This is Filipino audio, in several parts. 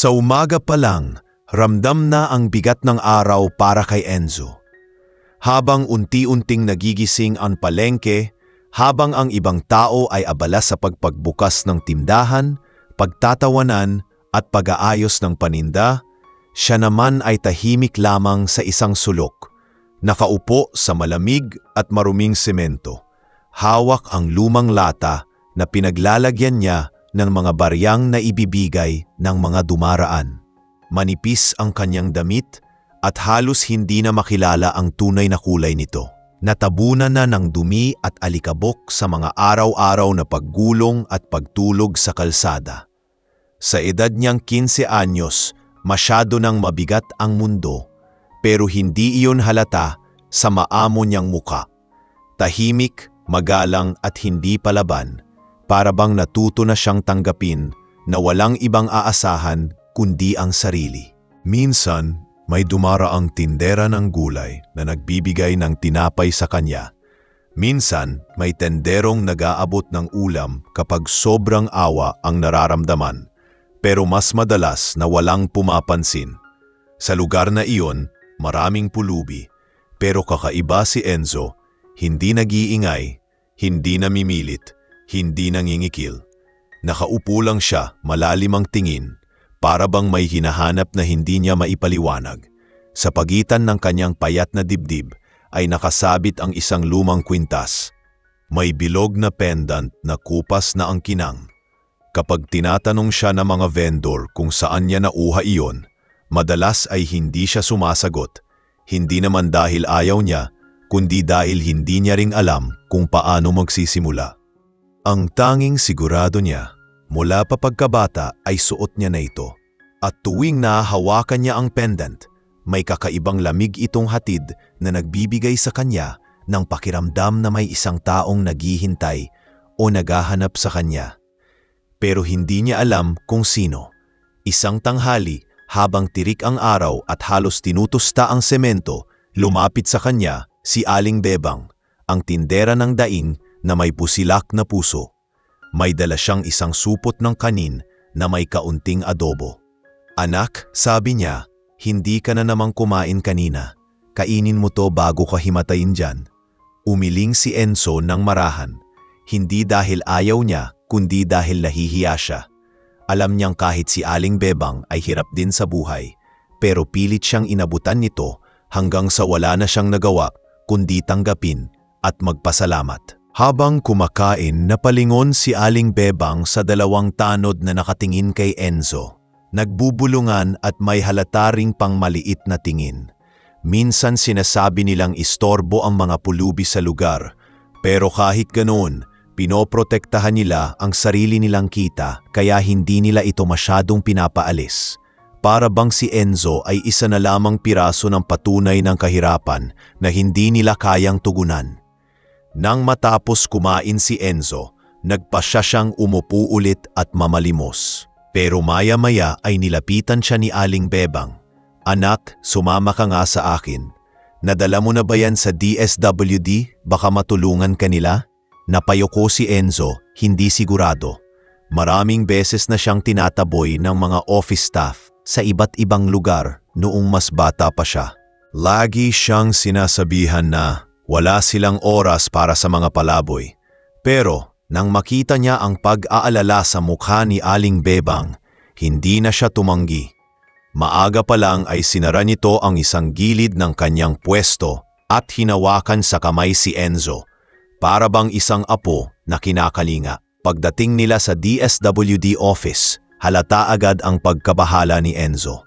Sa umaga pa lang, ramdam na ang bigat ng araw para kay Enzo. Habang unti-unting nagigising ang palengke, habang ang ibang tao ay abala sa pagpagbukas ng tindahan, pagtatawanan at pag-aayos ng paninda, siya naman ay tahimik lamang sa isang sulok. Nakaupo sa malamig at maruming semento. Hawak ang lumang lata na pinaglalagyan niya ng mga baryang na ibibigay ng mga dumaraan. Manipis ang kanyang damit at halos hindi na makilala ang tunay na kulay nito. Natabunan na ng dumi at alikabok sa mga araw-araw na paggulong at pagtulog sa kalsada. Sa edad niyang 15 anyos, masyado nang mabigat ang mundo, pero hindi iyon halata sa maamo niyang muka. Tahimik, magalang at hindi palaban, para bang natuto na siyang tanggapin na walang ibang aasahan kundi ang sarili. Minsan, may dumaraang tindera ng gulay na nagbibigay ng tinapay sa kanya. Minsan, may tenderong nag-aabot ng ulam kapag sobrang awa ang nararamdaman, pero mas madalas na walang pumapansin. Sa lugar na iyon, maraming pulubi, pero kakaiba si Enzo, hindi nag-iingay, hindi namimilit, hindi nangingikil. Nakaupo lang siya, malalim ang tingin, para bang may hinahanap na hindi niya maipaliwanag. Sa pagitan ng kanyang payat na dibdib ay nakasabit ang isang lumang kwintas. May bilog na pendant na kupas na ang kinang. Kapag tinatanong siya ng mga vendor kung saan niya nauha iyon, madalas ay hindi siya sumasagot. Hindi naman dahil ayaw niya, kundi dahil hindi niya ring alam kung paano magsisimula. Ang tanging sigurado niya, mula pa pagkabata ay suot niya na ito. At tuwing nahahawakan niya ang pendant, may kakaibang lamig itong hatid na nagbibigay sa kanya ng pakiramdam na may isang taong naghihintay o naghahanap sa kanya. Pero hindi niya alam kung sino. Isang tanghali, habang tirik ang araw at halos tinutusta ang semento, lumapit sa kanya si Aling Bebang, ang tindera ng daing na may pusilak na puso. May dala siyang isang supot ng kanin na may kaunting adobo. "Anak," sabi niya, "hindi ka na namang kumain kanina. Kainin mo to bago ka himatayin dyan." Umiling si Enzo ng marahan. Hindi dahil ayaw niya, kundi dahil nahihiya siya. Alam niyang kahit si Aling Bebang ay hirap din sa buhay, pero pilit siyang inabutan nito hanggang sa wala na siyang nagawa kundi tanggapin at magpasalamat. Habang kumakain, napalingon si Aling Bebang sa dalawang tanod na nakatingin kay Enzo. Nagbubulungan at may halata ring pangmaliit na tingin. Minsan sinasabi nilang istorbo ang mga pulubi sa lugar, pero kahit ganoon, pinoprotektahan nila ang sarili nilang kita kaya hindi nila ito masyadong pinapaalis. Para bang si Enzo ay isa na lamang piraso ng patunay ng kahirapan na hindi nila kayang tugunan. Nang matapos kumain si Enzo, nagpasya siyang umupo ulit at mamalimos. Pero maya-maya ay nilapitan siya ni Aling Bebang. "Anak, sumama ka nga sa akin. Nadala mo na ba yan sa DSWD? Baka matulungan ka nila?" Napayoko si Enzo, hindi sigurado. Maraming beses na siyang tinataboy ng mga office staff sa iba't ibang lugar noong mas bata pa siya. Lagi siyang sinasabihan na wala silang oras para sa mga palaboy. Pero nang makita niya ang pag-aalala sa mukha ni Aling Bebang, hindi na siya tumanggi. Maaga pa lang ay sinara nito ang isang gilid ng kanyang pwesto at hinawakan sa kamay si Enzo, para bang isang apo na kinakalinga. Pagdating nila sa DSWD office, halata agad ang pagkabahala ni Enzo.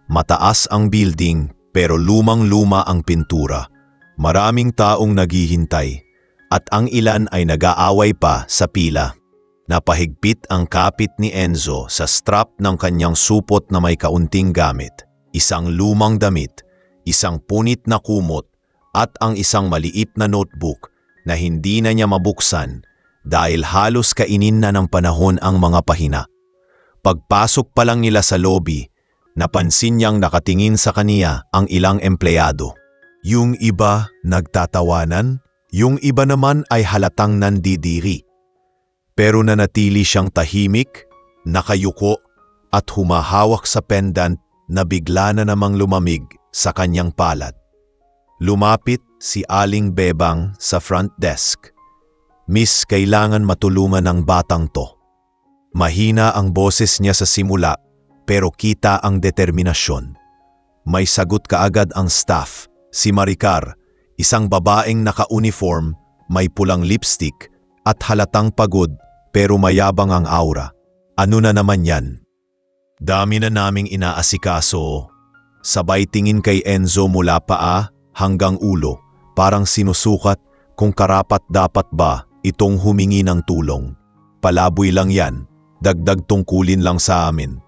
Mataas ang building pero lumang-luma ang pintura. Maraming taong naghihintay at ang ilan ay nag-aaway pa sa pila. Napahigpit ang kapit ni Enzo sa strap ng kanyang supot na may kaunting gamit, isang lumang damit, isang punit na kumot at ang isang maliit na notebook na hindi na niya mabuksan dahil halos kainin na ng panahon ang mga pahina. Pagpasok pa lang nila sa lobby, napansin niyang nakatingin sa kaniya ang ilang empleyado. Yung iba nagtatawanan, yung iba naman ay halatang nandidiri. Pero nanatili siyang tahimik, nakayuko at humahawak sa pendant na bigla na namang lumamig sa kanyang palad. Lumapit si Aling Bebang sa front desk. Miss, kailangan matulungan ng batang to. Mahina ang boses niya sa simula pero kita ang determinasyon. May sagot kaagad ang staff, si Maricar, isang babaeng naka-uniform, may pulang lipstick at halatang pagod pero mayabang ang aura. Ano na naman yan? Dami na naming inaasikaso. Sabay tingin kay Enzo mula paa hanggang ulo, parang sinusukat kung karapat dapat ba itong humingi ng tulong. Palaboy lang yan, dagdag tungkulin lang sa amin.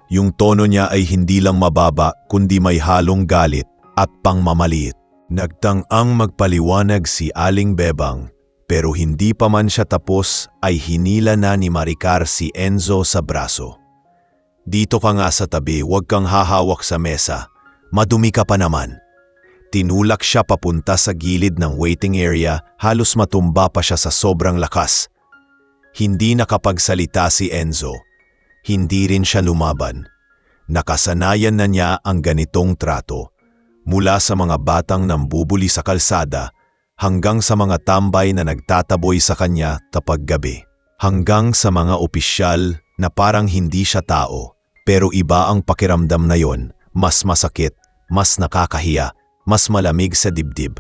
Yung tono niya ay hindi lang mababa kundi may halong galit at pangmamaliit. Nagtang-ang magpaliwanag si Aling Bebang pero hindi pa man siya tapos ay hinila na ni Maricar si Enzo sa braso. Dito ka nga sa tabi, huwag kang hahawak sa mesa. Madumi ka pa naman. Tinulak siya papunta sa gilid ng waiting area, halos matumba pa siya sa sobrang lakas. Hindi nakapagsalita si Enzo. Hindi rin siya lumaban. Nakasanayan na niya ang ganitong trato. Mula sa mga batang nambubuli sa kalsada hanggang sa mga tambay na nagtataboy sa kanya kapag gabi. Hanggang sa mga opisyal na parang hindi siya tao. Pero iba ang pakiramdam na yon, mas masakit, mas nakakahiya, mas malamig sa dibdib.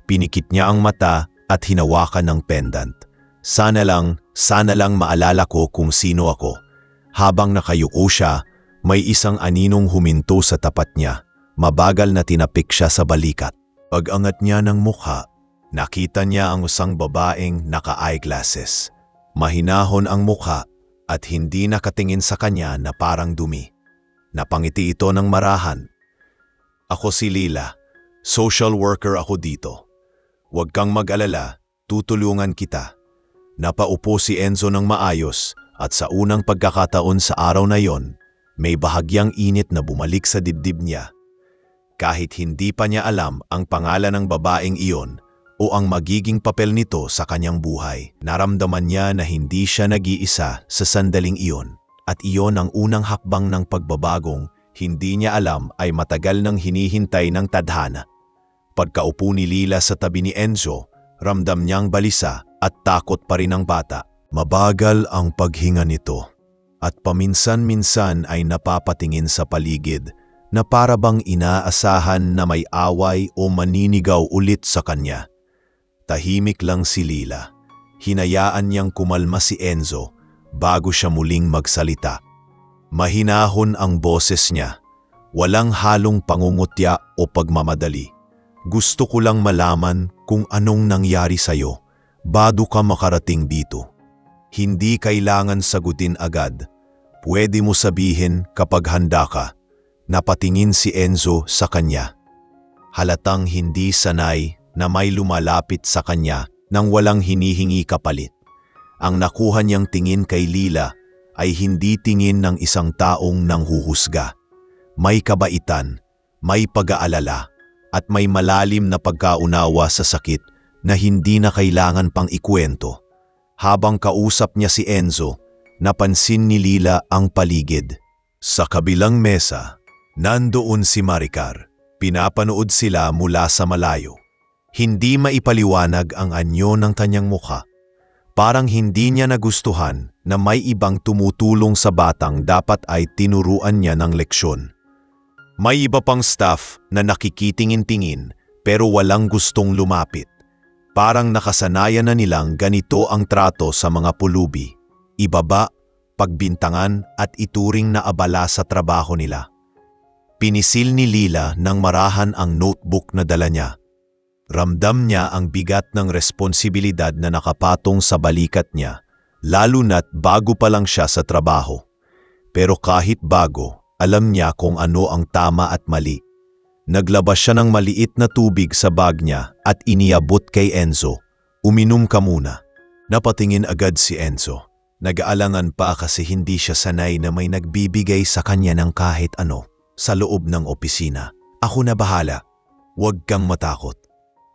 Pinikit niya ang mata at hinawakan ng pendant. Sana lang maalala ko kung sino ako. Habang nakayuko siya, may isang aninong huminto sa tapat niya. Mabagal na tinapik siya sa balikat. Pag-angat niya ng mukha, nakita niya ang isang babaeng naka-eyeglasses. Mahinahon ang mukha at hindi nakatingin sa kanya na parang dumi. Napangiti ito ng marahan. Ako si Lila. Social worker ako dito. Huwag kang mag-alala, tutulungan kita. Napaupo si Enzo ng maayos at sa unang pagkakataon sa araw na yon, may bahagyang init na bumalik sa dibdib niya. Kahit hindi pa niya alam ang pangalan ng babaeng iyon o ang magiging papel nito sa kanyang buhay, naramdaman niya na hindi siya nag-iisa sa sandaling iyon at iyon ang unang hakbang ng pagbabagong hindi niya alam ay matagal nang hinihintay ng tadhana. Pagkaupo ni Lila sa tabi ni Enzo, ramdam niyang balisa at takot pa rin ang bata. Mabagal ang paghinga nito at paminsan-minsan ay napapatingin sa paligid na para bang inaasahan na may away o maninigaw ulit sa kanya. Tahimik lang si Lila. Hinayaan niyang kumalma si Enzo bago siya muling magsalita. Mahinahon ang boses niya. Walang halong pangungutya o pagmamadali. Gusto ko lang malaman kung anong nangyari sa'yo bago ka makarating dito. Hindi kailangan sagutin agad. Pwede mo sabihin kapag handa ka. Napatingin si Enzo sa kanya. Halatang hindi sanay na may lumalapit sa kanya nang walang hinihingi kapalit. Ang nakuha niyang tingin kay Lila ay hindi tingin ng isang taong nanghuhusga. May kabaitan, may pag-aalala, at may malalim na pagkaunawa sa sakit na hindi na kailangan pang ikwento. Habang kausap niya si Enzo, napansin ni Lila ang paligid. Sa kabilang mesa, nandoon si Maricar. Pinapanood sila mula sa malayo. Hindi maipaliwanag ang anyo ng kanyang mukha. Parang hindi niya nagustuhan na may ibang tumutulong sa batang dapat ay tinuruan niya ng leksyon. May iba pang staff na nakikitingin-tingin pero walang gustong lumapit. Parang nakasanayan na nilang ganito ang trato sa mga pulubi. Ibaba, pagbintangan at ituring na abala sa trabaho nila. Pinisil ni Lila ng marahan ang notebook na dala niya. Ramdam niya ang bigat ng responsibilidad na nakapatong sa balikat niya, lalo na't bago pa lang siya sa trabaho. Pero kahit bago, alam niya kung ano ang tama at mali. Naglabas siya ng maliit na tubig sa bag niya at iniabot kay Enzo. Uminom ka muna. Napatingin agad si Enzo. Nag-aalangan pa kasi hindi siya sanay na may nagbibigay sa kanya ng kahit ano sa loob ng opisina. Ako na bahala. Huwag kang matakot.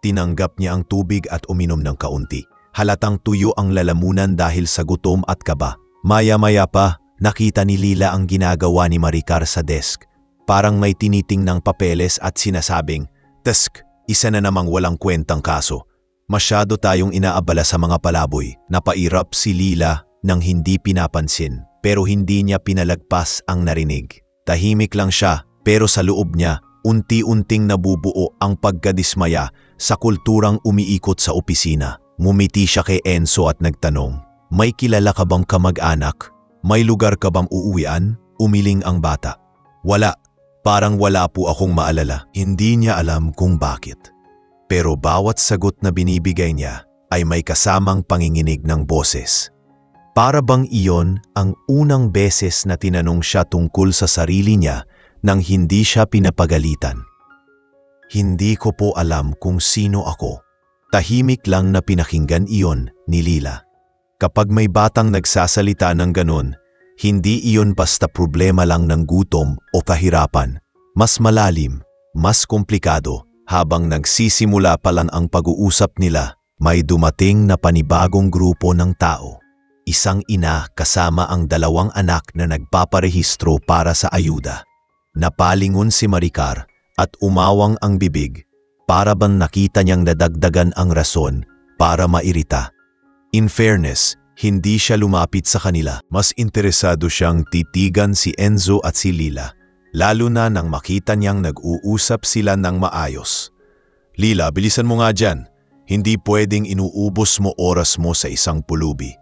Tinanggap niya ang tubig at uminom ng kaunti. Halatang tuyo ang lalamunan dahil sa gutom at kaba. Maya-maya pa nakita ni Lila ang ginagawa ni Maricar sa desk. Parang may tinitingnang papeles at sinasabing, "Desk, isa na namang walang kwentang kaso." Masyado tayong inaabala sa mga palaboy. Napairap si Lila nang hindi pinapansin, pero hindi niya pinalagpas ang narinig. Tahimik lang siya, pero sa loob niya, unti-unting nabubuo ang pagkadismaya sa kulturang umiikot sa opisina. Ngumiti siya kay Enzo at nagtanong, "May kilala ka bang kamag-anak? May lugar ka bang uuwian?" Umiling ang bata. "Wala. Parang wala po akong maalala." Hindi niya alam kung bakit. Pero bawat sagot na binibigay niya ay may kasamang panginginig ng boses. Para bang iyon ang unang beses na tinanong siya tungkol sa sarili niya nang hindi siya pinapagalitan. "Hindi ko po alam kung sino ako." Tahimik lang na pinakinggan iyon ni Lila. Kapag may batang nagsasalita ng ganon, hindi iyon basta problema lang ng gutom o kahirapan. Mas malalim, mas komplikado. Habang nagsisimula pa lang ang pag-uusap nila, may dumating na panibagong grupo ng tao. Isang ina kasama ang 2 anak na nagpaparehistro para sa ayuda. Napalingon si Maricar at umawang ang bibig, para bang nakita niyang nadagdagan ang rason para mairita. In fairness, hindi siya lumapit sa kanila. Mas interesado siyang titigan si Enzo at si Lila, lalo na nang makita niyang nag-uusap sila ng maayos. "Lila, bilisan mo nga dyan. Hindi pwedeng inuubos mo oras mo sa isang pulubi."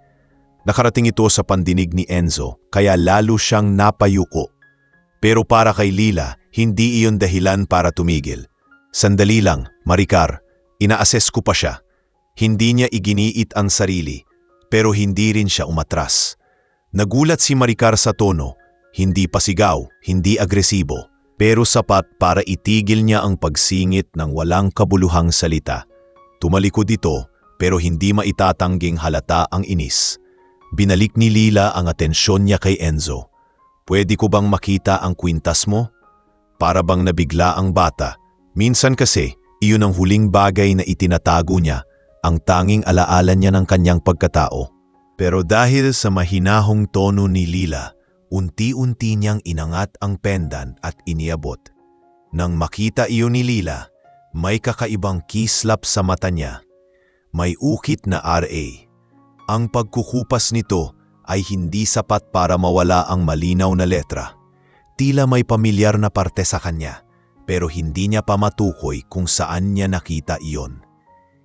Nakarating ito sa pandinig ni Enzo, kaya lalo siyang napayuko. Pero para kay Lila, hindi iyon dahilan para tumigil. "Sandali lang, Maricar. Ina-assess ko pa siya." Hindi niya iginiit ang sarili, pero hindi rin siya umatras. Nagulat si Maricar sa tono. Hindi pasigaw, hindi agresibo, pero sapat para itigil niya ang pagsingit ng walang kabuluhang salita. Tumalikod ito, pero hindi maitatangging halata ang inis. Binalik ni Lila ang atensyon niya kay Enzo. "Pwede ko bang makita ang kwintas mo?" Para bang nabigla ang bata. Minsan kasi, iyon ang huling bagay na itinatago niya, ang tanging alaala niya ng kanyang pagkatao. Pero dahil sa mahinahong tono ni Lila, unti-unti niyang inangat ang pendant at iniabot. Nang makita iyon ni Lila, may kakaibang kislap sa mata niya. May ukit na RA. Ang pagkukupas nito ay hindi sapat para mawala ang malinaw na letra. Tila may pamilyar na parte sa kanya, pero hindi niya pa matukoy kung saan niya nakita iyon.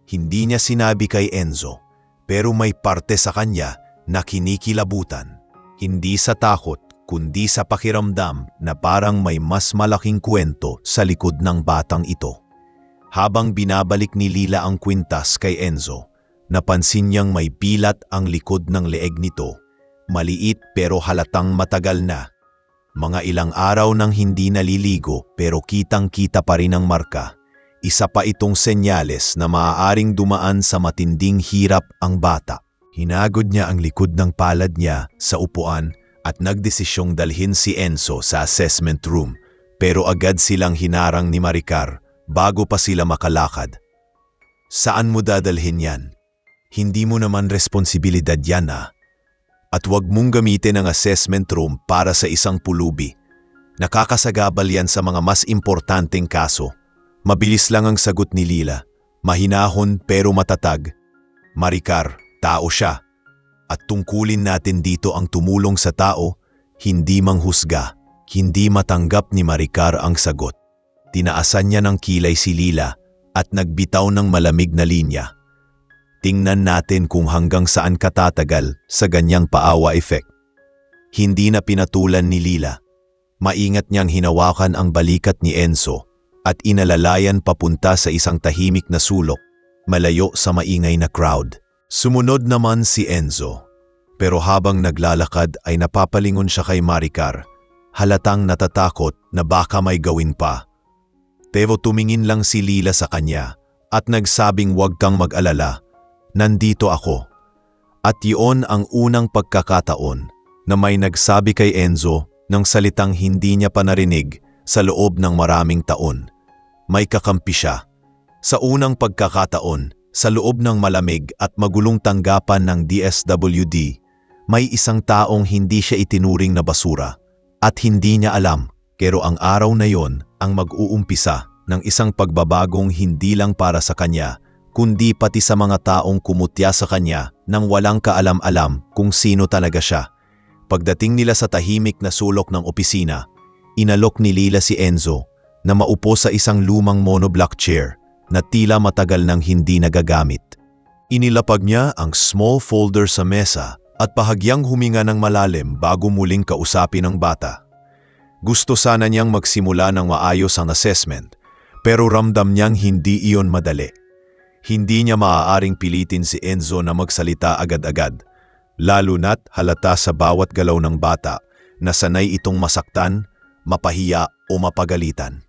Hindi niya sinabi kay Enzo, pero may parte sa kanya na kinikilabutan. Hindi sa takot, kundi sa pakiramdam na parang may mas malaking kwento sa likod ng batang ito. Habang binabalik ni Lila ang kwintas kay Enzo, napansin niyang may pilat ang likod ng leeg nito. Maliit pero halatang matagal na. Mga ilang araw nang hindi naliligo pero kitang-kita pa rin ang marka. Isa pa itong senyales na maaaring dumaan sa matinding hirap ang bata. Hinagod niya ang likod ng palad niya sa upuan at nagdesisyong dalhin si Enzo sa assessment room, pero agad silang hinarang ni Maricar bago pa sila makalakad. "Saan mo dadalhin yan? Hindi mo naman responsibilidad yan At huwag mong gamitin ang assessment room para sa isang pulubi. Nakakasagabal yan sa mga mas importanteng kaso." Mabilis lang ang sagot ni Lila, mahinahon pero matatag. "Maricar, tao siya. At tungkulin natin dito ang tumulong sa tao, hindi manghusga." Hindi matanggap ni Maricar ang sagot. Tinaasan niya ng kilay si Lila at nagbitaw ng malamig na linya. "Tingnan natin kung hanggang saan katatagal sa ganyang paawa effect." Hindi na pinatulan ni Lila. Maingat niyang hinawakan ang balikat ni Enzo at inalalayan papunta sa isang tahimik na sulok, malayo sa maingay na crowd. Sumunod naman si Enzo, pero habang naglalakad ay napapalingon siya kay Maricar, halatang natatakot na baka may gawin pa. Pero tumingin lang si Lila sa kanya at nagsabing huwag kang mag-alala, nandito ako. At iyon ang unang pagkakataon na may nagsabi kay Enzo ng salitang hindi niya pa narinig sa loob ng maraming taon. May kakampi siya. Sa unang pagkakataon, sa loob ng malamig at magulong tanggapan ng DSWD, may isang taong hindi siya itinuring na basura at hindi niya alam, pero ang araw na yon ang mag-uumpisa ng isang pagbabagong hindi lang para sa kanya, kundi pati sa mga taong kumutya sa kanya nang walang kaalam-alam kung sino talaga siya. Pagdating nila sa tahimik na sulok ng opisina, inalok ni Lila si Enzo na maupo sa isang lumang monoblock chair na tila matagal nang hindi nagagamit. Inilapag niya ang small folder sa mesa at bahagyang huminga ng malalim bago muling kausapin ang bata. Gusto sana niyang magsimula ng maayos ang assessment, pero ramdam niyang hindi iyon madali. Hindi niya maaaring pilitin si Enzo na magsalita agad-agad, lalo na't halata sa bawat galaw ng bata na sanay itong masaktan, mapahiya o mapagalitan.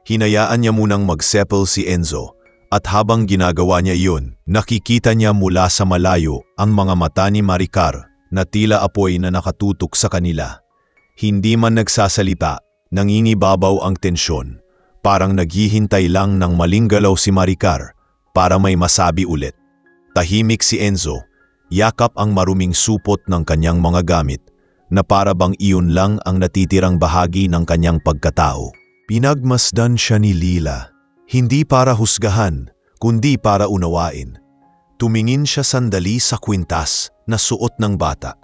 Hinayaan niya munang mag-settle si Enzo at habang ginagawa niya iyon, nakikita niya mula sa malayo ang mga mata ni Maricar na tila apoy na nakatutok sa kanila. Hindi man nagsasalita, nangingibabaw ang tensyon. Parang naghihintay lang ng maling galaw si Maricar para may masabi ulit. Tahimik si Enzo, yakap ang maruming supot ng kanyang mga gamit na para bang iyon lang ang natitirang bahagi ng kanyang pagkatao. Pinagmasdan siya ni Lila, hindi para husgahan, kundi para unawain. Tumingin siya sandali sa kwintas na suot ng bata.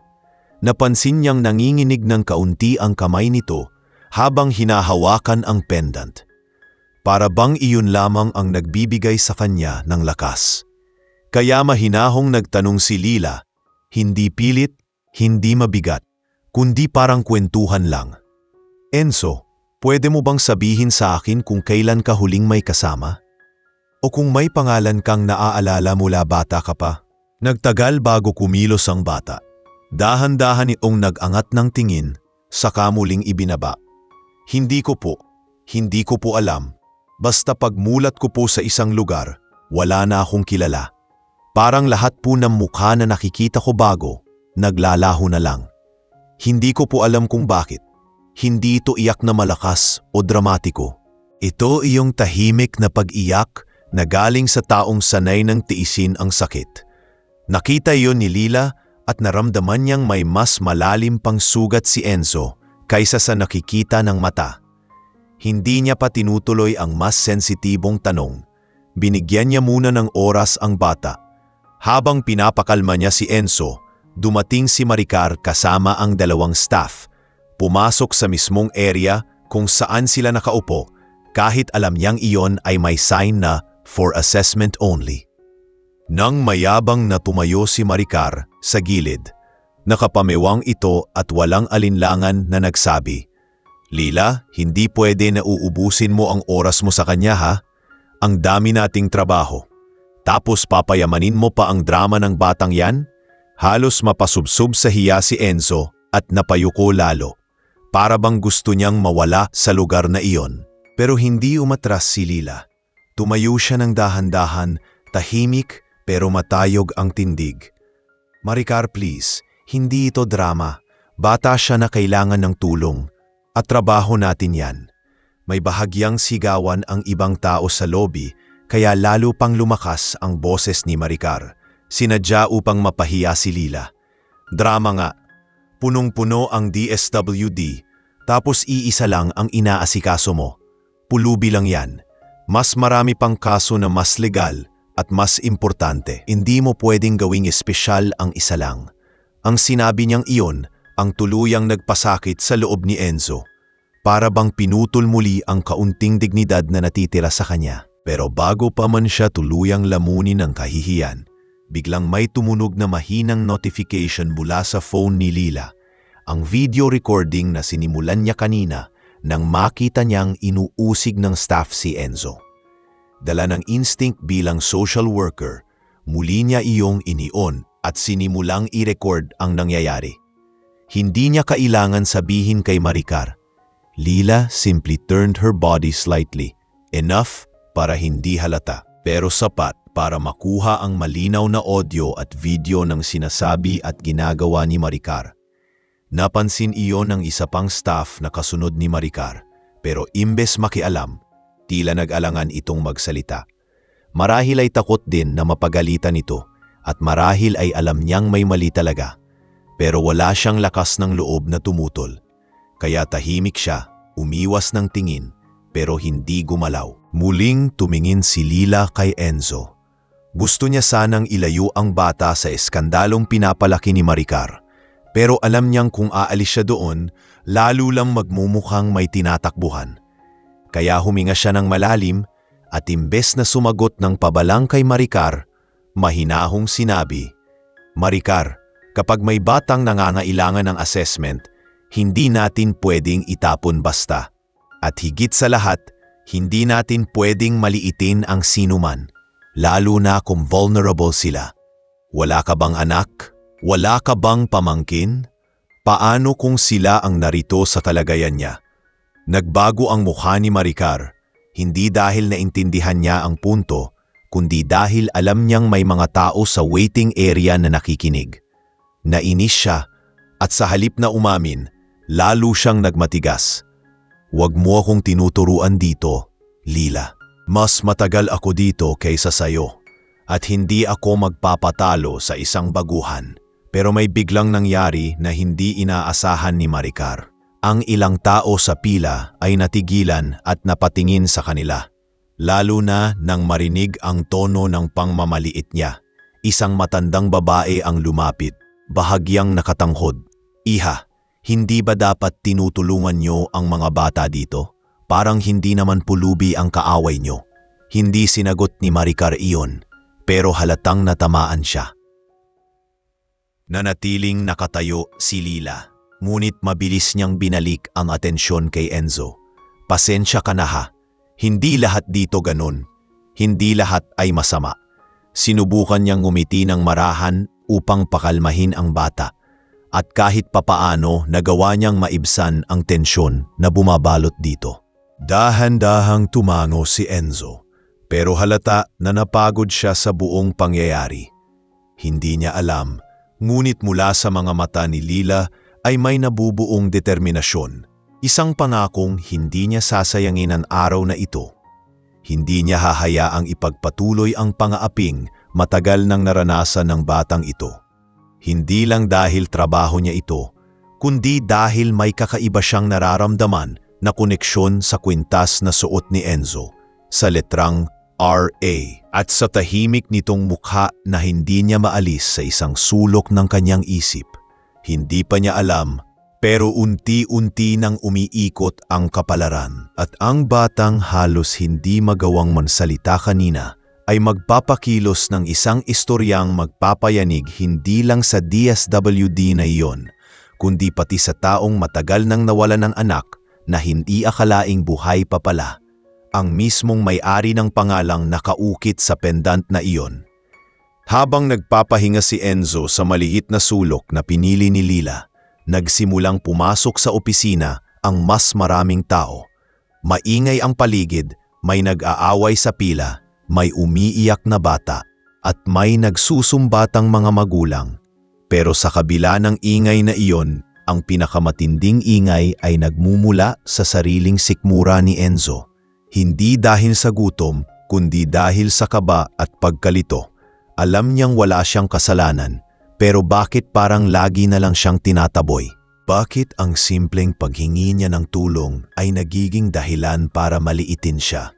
Napansin niyang nanginginig ng kaunti ang kamay nito habang hinahawakan ang pendant. Para bang iyon lamang ang nagbibigay sa kanya ng lakas. Kaya mahinahong nagtanong si Lila, hindi pilit, hindi mabigat, kundi parang kwentuhan lang. Enzo, pwede mo bang sabihin sa akin kung kailan ka huling may kasama? O kung may pangalan kang naaalala mula bata ka pa? Nagtagal bago kumilos ang bata. Dahan-dahan itong nag-angat ng tingin, saka muling ibinaba. Hindi ko po alam. Basta pagmulat ko po sa isang lugar, wala na akong kilala. Parang lahat po ng mukha na nakikita ko bago, naglalaho na lang. Hindi ko po alam kung bakit. Hindi ito iyak na malakas o dramatiko. Ito iyong tahimik na pag-iyak na galing sa taong sanay ng tiisin ang sakit. Nakita iyon ni Lila at naramdaman niyang may mas malalim pang sugat si Enzo kaysa sa nakikita ng mata. Hindi niya pa tinutuloy ang mas sensitibong tanong. Binigyan niya muna ng oras ang bata. Habang pinapakalma niya si Enzo, dumating si Maricar kasama ang dalawang staff. Pumasok sa mismong area kung saan sila nakaupo kahit alam niyang iyon ay may sign na for assessment only. Nang mayabang na tumayo si Maricar sa gilid, nakapamewang ito at walang alinlangan na nagsabi, Lila, hindi pwede na uubusin mo ang oras mo sa kanya ha? Ang dami nating trabaho. Tapos papayamanin mo pa ang drama ng batang yan? Halos mapasubsob sa hiya si Enzo at napayuko lalo. Para bang gusto niyang mawala sa lugar na iyon. Pero hindi umatras si Lila. Tumayo siya ng dahan-dahan, tahimik pero matayog ang tindig. Maricar please, hindi ito drama. Bata siya na kailangan ng tulong. At trabaho natin yan. May bahagyang sigawan ang ibang tao sa lobby kaya lalo pang lumakas ang boses ni Maricar. Sinadya upang mapahiya si Lila. Drama nga. Punong-puno ang DSWD tapos iisa lang ang inaasikaso mo. Pulubi lang yan. Mas marami pang kaso na mas legal at mas importante. Hindi mo pwedeng gawing espesyal ang isa lang. Ang sinabi niyang iyon ang tuluyang nagpasakit sa loob ni Enzo. Para bang pinutol muli ang kaunting dignidad na natitira sa kanya. Pero bago pa man siya tuluyang lamunin ng kahihiyan, biglang may tumunog na mahinang notification mula sa phone ni Lila. Ang video recording na sinimulan niya kanina nang makita niyang inuusig ng staff si Enzo. Dala ng instinct bilang social worker, muli niya iyong inion at sinimulang i-record ang nangyayari. Hindi niya kailangan sabihin kay Maricar. Lila simply turned her body slightly, enough para hindi halata, pero sapat para makuha ang malinaw na audio at video ng sinasabi at ginagawa ni Maricar. Napansin iyon ng isa pang staff na kasunod ni Maricar, pero imbes makialam, tila nag-alangan itong magsalita. Marahil ay takot din na mapagalitan ito at marahil ay alam niyang may mali talaga. pero wala siyang lakas ng loob na tumutol. Kaya tahimik siya, umiwas ng tingin, pero hindi gumalaw. Muling tumingin si Lila kay Enzo. Gusto niya sanang ilayo ang bata sa eskandalong pinapalaki ni Maricar. Pero alam niyang kung aalis siya doon, lalo lang magmumukhang may tinatakbuhan. Kaya huminga siya ng malalim at imbes na sumagot ng pabalang kay Maricar, mahinahong sinabi, "Maricar, kapag may batang nangangailangan ng assessment, hindi natin pwedeng itapon basta. At higit sa lahat, hindi natin pwedeng maliitin ang sinuman, lalo na kung vulnerable sila. Wala ka bang anak? Wala ka bang pamangkin? Paano kung sila ang narito sa kalagayan niya?" Nagbago ang mukha ni Maricar, hindi dahil naintindihan niya ang punto, kundi dahil alam niyang may mga tao sa waiting area na nakikinig. Nainis siya at sa halip na umamin, lalo siyang nagmatigas. "Huwag mo akong tinuturuan dito, Lila. Mas matagal ako dito kaysa sayo at hindi ako magpapatalo sa isang baguhan." Pero may biglang nangyari na hindi inaasahan ni Maricar. Ang ilang tao sa pila ay natigilan at napatingin sa kanila. Lalo na nang marinig ang tono ng pangmamaliit niya. Isang matandang babae ang lumapit, bahagyang nakatanghod. "Iha, hindi ba dapat tinutulungan niyo ang mga bata dito? Parang hindi naman pulubi ang kaaway niyo." Hindi sinagot ni Maricar iyon, pero halatang natamaan siya. Nanatiling nakatayo si Lila, ngunit mabilis niyang binalik ang atensyon kay Enzo. "Pasensya ka na ha. Hindi lahat dito ganun. Hindi lahat ay masama." Sinubukan niyang ngumiti ng marahan upang pakalmahin ang bata. At kahit papaano nagawa niyang maibsan ang tensyon na bumabalot dito. Dahan-dahang tumango si Enzo, pero halata na napagod siya sa buong pangyayari. Hindi niya alam, ngunit mula sa mga mata ni Lila ay may nabubuong determinasyon. Isang pangakong hindi niya sasayangin ang araw na ito. Hindi niya hahayaang ipagpatuloy ang pangaaping matagal nang naranasan ng batang ito. Hindi lang dahil trabaho niya ito, kundi dahil may kakaiba siyang nararamdaman na koneksyon sa kwintas na suot ni Enzo, sa letrang RA, at sa tahimik nitong mukha na hindi niya maalis sa isang sulok ng kanyang isip. Hindi pa niya alam, pero unti-unti nang umiikot ang kapalaran at ang batang halos hindi magawang mansalita kanina ay magpapakilos ng isang istoryang magpapayanig hindi lang sa DSWD na iyon, kundi pati sa taong matagal nang nawalan ng anak na hindi akalaing buhay pa pala, ang mismong may-ari ng pangalang nakaukit sa pendant na iyon. Habang nagpapahinga si Enzo sa maliit na sulok na pinili ni Lila, nagsimulang pumasok sa opisina ang mas maraming tao. Maingay ang paligid, may nag-aaway sa pila, may umiiyak na bata, at may nagsusumbatang mga magulang. Pero sa kabila ng ingay na iyon, ang pinakamatinding ingay ay nagmumula sa sariling sikmura ni Enzo. Hindi dahil sa gutom, kundi dahil sa kaba at pagkalito. Alam niyang wala siyang kasalanan, pero bakit parang lagi na lang siyang tinataboy? Bakit ang simpleng paghingi niya ng tulong ay nagiging dahilan para maliitin siya?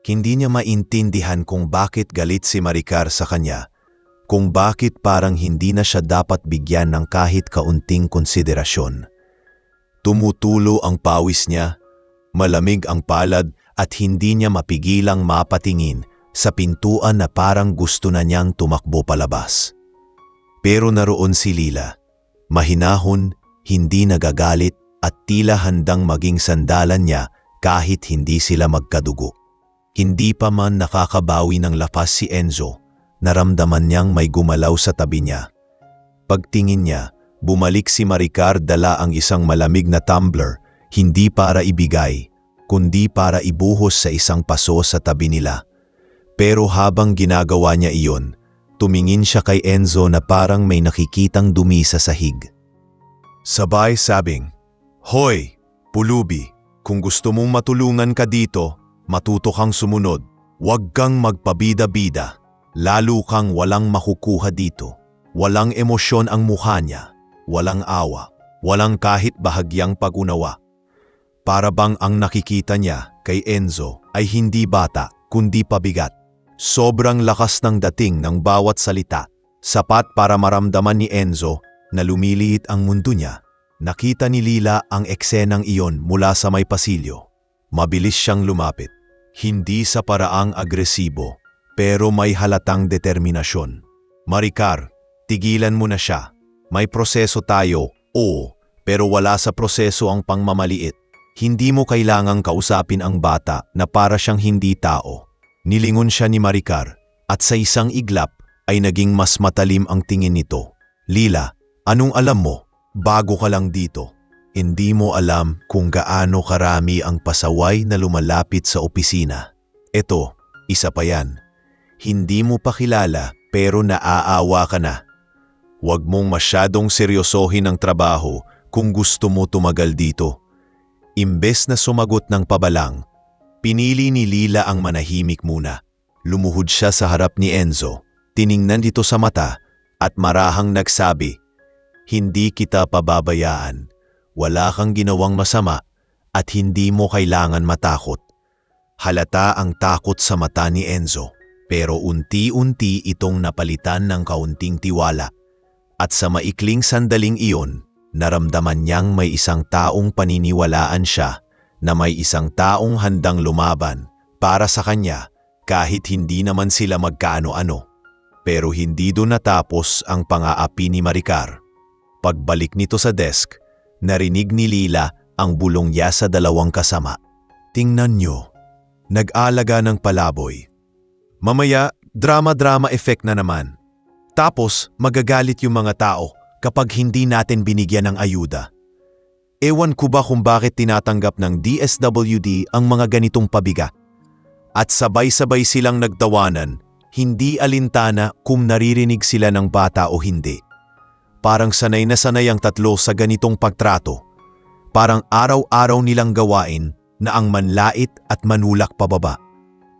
Hindi niya maintindihan kung bakit galit si Maricar sa kanya, kung bakit parang hindi na siya dapat bigyan ng kahit kaunting konsiderasyon. Tumutulo ang pawis niya, malamig ang palad at hindi niya mapigilang mapatingin sa pintuan na parang gusto na niyang tumakbo palabas. Pero naroon si Lila, mahinahon, hindi nagagalit at tila handang maging sandalan niya kahit hindi sila magkadugo. Hindi pa man nakakabawi ng lapas si Enzo, naramdaman niyang may gumalaw sa tabi niya. Pagtingin niya, bumalik si Maricar dala ang isang malamig na tumbler, hindi para ibigay, kundi para ibuhos sa isang paso sa tabi nila. Pero habang ginagawa niya iyon, tumingin siya kay Enzo na parang may nakikitang dumi sa sahig. Sabay sabing, "Hoy, pulubi, kung gusto mong matulungan ka dito, matuto kang sumunod. Huwag kang magpabida-bida, lalo kang walang makukuha dito." Walang emosyon ang mukha niya, walang awa, walang kahit bahagyang pag-unawa. Para bang ang nakikita niya kay Enzo ay hindi bata kundi pabigat. Sobrang lakas ng dating ng bawat salita, sapat para maramdaman ni Enzo na lumiliit ang mundo niya. Nakita ni Lila ang eksenang iyon mula sa may pasilyo. Mabilis siyang lumapit, hindi sa paraang agresibo, pero may halatang determinasyon. Maricar, tigilan mo na siya. May proseso tayo, oo, pero wala sa proseso ang pangmamaliit. Hindi mo kailangang kausapin ang bata na para siyang hindi tao. Nilingon siya ni Maricar at sa isang iglap ay naging mas matalim ang tingin nito. Lila, anong alam mo? Bago ka lang dito. Hindi mo alam kung gaano karami ang pasaway na lumalapit sa opisina. Eto, isa pa yan. Hindi mo pa kilala pero naaawa ka na. Huwag mong masyadong seryosohin ang trabaho kung gusto mo tumagal dito. Imbes na sumagot ng pabalang, pinili ni Lila ang manahimik muna. Lumuhod siya sa harap ni Enzo, tiningnan dito sa mata at marahang nagsabi, "Hindi kita pababayaan. Wala kang ginawang masama at hindi mo kailangan matakot." Halata ang takot sa mata ni Enzo, pero unti-unti itong napalitan ng kaunting tiwala. At sa maikling sandaling iyon, naramdaman niyang may isang taong paniniwalaan siya, na may isang taong handang lumaban para sa kanya kahit hindi naman sila magkaano-ano. Pero hindi doon natapos ang pang-aapi ni Maricar. Pagbalik nito sa desk, narinig ni Lila ang bulongya sa dalawang kasama. "Tingnan nyo, nag-alaga ng palaboy. Mamaya, drama-drama effect na naman. Tapos, magagalit yung mga tao kapag hindi natin binigyan ng ayuda. Ewan ko ba kung bakit tinatanggap ng DSWD ang mga ganitong pabiga." At sabay-sabay silang nagtawanan, hindi alintana kung naririnig sila ng bata o hindi. Parang sanay na sanay ang tatlo sa ganitong pagtrato. Parang araw-araw nilang gawain na ang manlait at manulak pababa.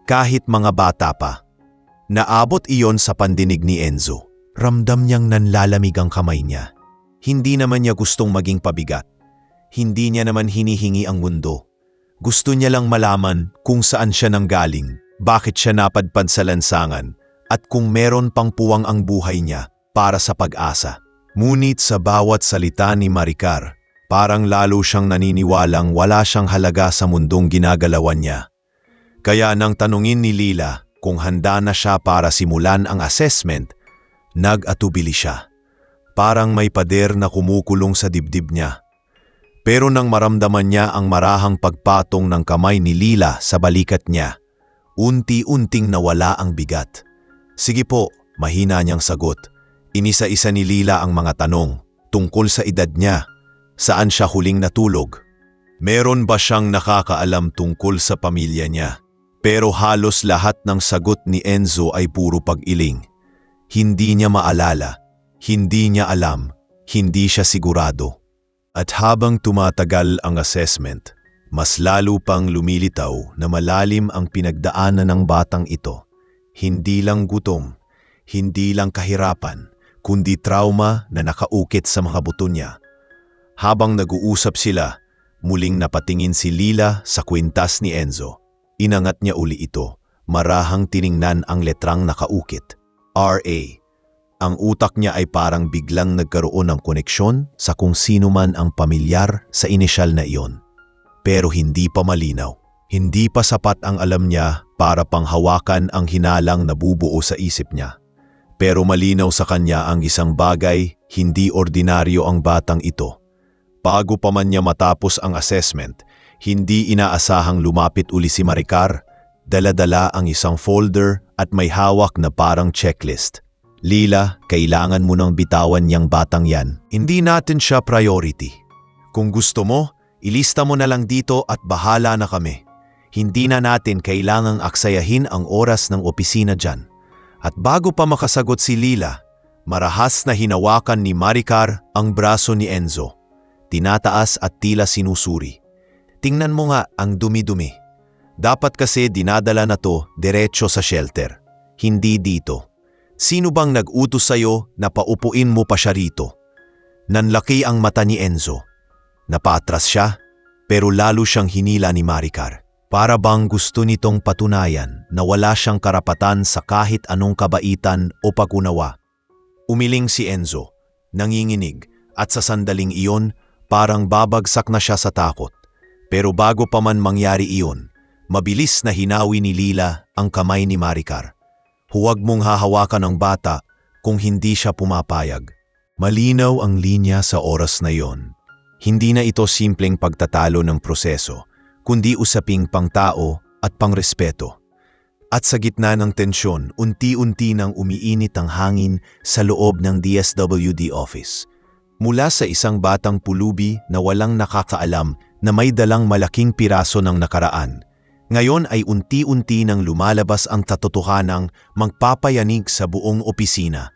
Kahit mga bata pa. Naabot iyon sa pandinig ni Enzo. Ramdam niyang nanlalamig ang kamay niya. Hindi naman niya gustong maging pabigat. Hindi niya naman hinihingi ang mundo. Gusto niya lang malaman kung saan siya nanggaling, bakit siya napadpad sa lansangan, at kung meron pang puwang ang buhay niya para sa pag-asa. Ngunit sa bawat salita ni Maricar, parang lalo siyang naniniwalang wala siyang halaga sa mundong ginagalawan niya. Kaya nang tanungin ni Lila kung handa na siya para simulan ang assessment, nag-atubili siya. Parang may pader na kumukulong sa dibdib niya. Pero nang maramdaman niya ang marahang pagpatong ng kamay ni Lila sa balikat niya, unti-unting nawala ang bigat. "Sige po," mahina niyang sagot. Inisa-isa ni Lila ang mga tanong tungkol sa edad niya, saan siya huling natulog. Meron ba siyang nakakaalam tungkol sa pamilya niya? Pero halos lahat ng sagot ni Enzo ay puro pag-iling. Hindi niya maalala, hindi niya alam, hindi siya sigurado. At habang tumatagal ang assessment, mas lalo pang lumilitaw na malalim ang pinagdaanan ng batang ito. Hindi lang gutom, hindi lang kahirapan, kundi trauma na nakaukit sa mga buto niya. Habang nag-uusap sila, muling napatingin si Lila sa kwintas ni Enzo. Inangat niya uli ito, marahang tiningnan ang letrang nakaukit. RA. Ang utak niya ay parang biglang nagkaroon ng koneksyon sa kung sino man ang pamilyar sa inisyal na iyon. Pero hindi pa malinaw. Hindi pa sapat ang alam niya para panghawakan ang hinalang na bubuo sa isip niya. Pero malinaw sa kanya ang isang bagay, hindi ordinaryo ang batang ito. Bago pa man niya matapos ang assessment, hindi inaasahang lumapit uli si Maricar, dala-dala ang isang folder at may hawak na parang checklist. "Lila, kailangan mo nang bitawan niyang batang yan. Hindi natin siya priority. Kung gusto mo, ilista mo na lang dito at bahala na kami. Hindi na natin kailangang aksayahin ang oras ng opisina dyan." At bago pa makasagot si Lila, marahas na hinawakan ni Maricar ang braso ni Enzo. Tinataas at tila sinusuri. "Tingnan mo nga ang dumi-dumi. Dapat kasi dinadala na to diretso sa shelter. Hindi dito. Sino bang nag-utos sa'yo na paupuin mo pa siya rito?" Nanlaki ang mata ni Enzo. Napatras siya, pero lalo siyang hinila ni Maricar. Para bang gusto nitong patunayan na wala siyang karapatan sa kahit anong kabaitan o pag-unawa. Umiling si Enzo, nanginginig, at sa sandaling iyon, parang babagsak na siya sa takot. Pero bago pa man mangyari iyon, mabilis na hinawi ni Lila ang kamay ni Maricar. Huwag mong hahawakan ang bata kung hindi siya pumapayag. Malinaw ang linya sa oras na iyon. Hindi na ito simpleng pagtatalo ng proseso, kundi usaping pangtao at pangrespeto. At sa gitna ng tensyon, unti-unti nang umiinit ang hangin sa loob ng DSWD office. Mula sa isang batang pulubi na walang nakakaalam na may dalang malaking piraso ng nakaraan, ngayon ay unti-unti nang lumalabas ang katotohanang magpapayanig sa buong opisina.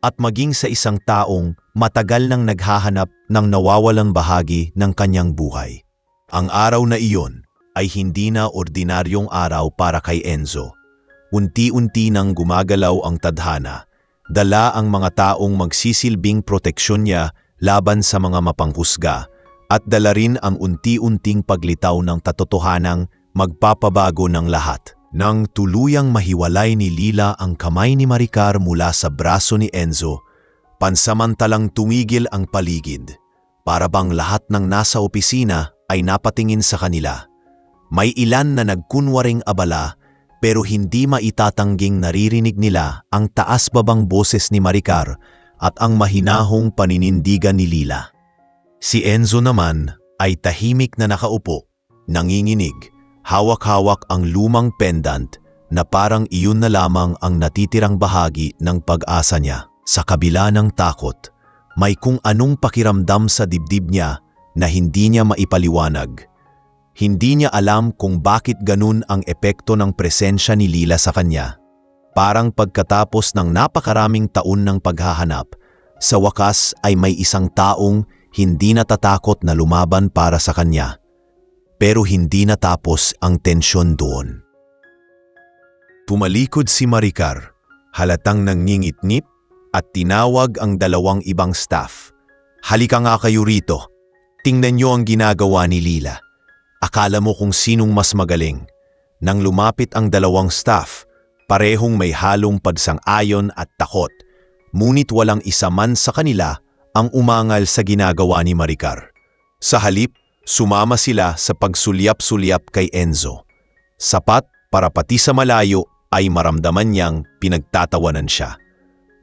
At maging sa isang taong matagal nang naghahanap ng nawawalang bahagi ng kanyang buhay. Ang araw na iyon ay hindi na ordinaryong araw para kay Enzo. Unti-unti nang gumagalaw ang tadhana, dala ang mga taong magsisilbing proteksyon niya laban sa mga mapanghusga, at dala rin ang unti-unting paglitaw ng katotohanang magpapabago ng lahat. Nang tuluyang mahiwalay ni Lila ang kamay ni Maricar mula sa braso ni Enzo, pansamantalang tumigil ang paligid. Para bang lahat ng nasa opisina ay napatingin sa kanila. May ilan na nagkunwaring abala, pero hindi maitatangging naririnig nila ang taas-babang boses ni Maricar at ang mahinahong paninindigan ni Lila. Si Enzo naman ay tahimik na nakaupo, nanginginig, hawak-hawak ang lumang pendant na parang iyon na lamang ang natitirang bahagi ng pag-asa niya. Sa kabila ng takot, may kung anong pakiramdam sa dibdib niya na hindi niya maipaliwanag. Hindi niya alam kung bakit ganun ang epekto ng presensya ni Lila sa kanya. Parang pagkatapos ng napakaraming taon ng paghahanap, sa wakas ay may isang taong hindi natatakot na lumaban para sa kanya. Pero hindi natapos ang tensyon doon. Tumalikod si Maricar, halatang nangingit-ngit, at tinawag ang dalawang ibang staff. Halika nga kayo rito. Tingnan niyo ang ginagawa ni Lila. Akala mo kung sinong mas magaling. Nang lumapit ang dalawang staff, parehong may halong pagsang-ayon at takot. Ngunit walang isa man sa kanila ang umangal sa ginagawa ni Maricar. Sa halip, sumama sila sa pagsulyap-sulyap kay Enzo. Sapat para pati sa malayo ay maramdaman niyang pinagtatawanan siya.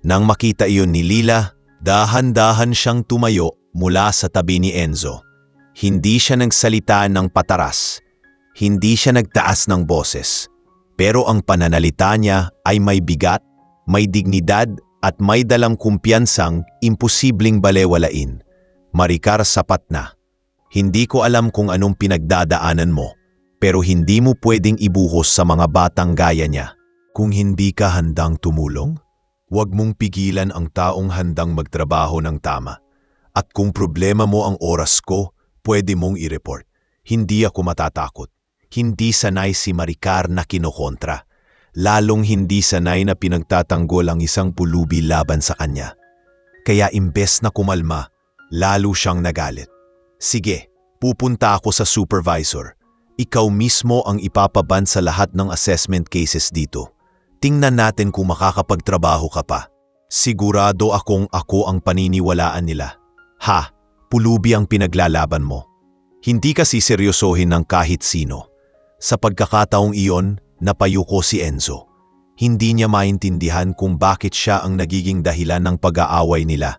Nang makita iyon ni Lila, dahan-dahan siyang tumayo mula sa tabi ni Enzo. Hindi siya nagsalita ng pataras. Hindi siya nagtaas ng boses. Pero ang pananalita niya ay may bigat, may dignidad at may dalang kumpiyansang imposibleng balewalain. Maricar, sapat na. Hindi ko alam kung anong pinagdadaanan mo, pero hindi mo pwedeng ibuhos sa mga batang gaya niya. Kung hindi ka handang tumulong, huwag mong pigilan ang taong handang magtrabaho ng tama. At kung problema mo ang oras ko, pwede mong i-report. Hindi ako matatakot. Hindi sanay si Maricar na kinokontra. Lalong hindi sanay na pinagtatanggol ang isang pulubi laban sa kanya. Kaya imbes na kumalma, lalo siyang nagalit. Sige, pupunta ako sa supervisor. Ikaw mismo ang ipapaban sa lahat ng assessment cases dito. Tingnan natin kung makakapagtrabaho ka pa. Sigurado akong ako ang paniniwalaan nila. Ha, pulubi ang pinaglalaban mo. Hindi ka siseryosohin ng kahit sino. Sa pagkakataong iyon, napayuko si Enzo. Hindi niya maintindihan kung bakit siya ang nagiging dahilan ng pag-aaway nila.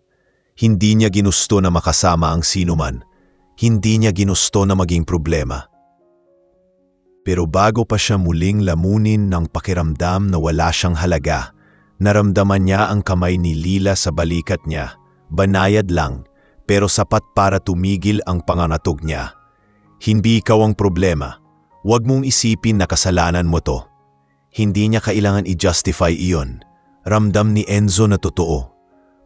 Hindi niya ginusto na makasama ang sinuman. Hindi niya ginusto na maging problema. Pero bago pa siya muling lamunin ng pakiramdam na wala siyang halaga, naramdaman niya ang kamay ni Lila sa balikat niya. Banayad lang, pero sapat para tumigil ang pangangatog niya. Hindi ikaw ang problema. Huwag mong isipin na kasalanan mo to. Hindi niya kailangan i-justify iyon. Ramdam ni Enzo na totoo.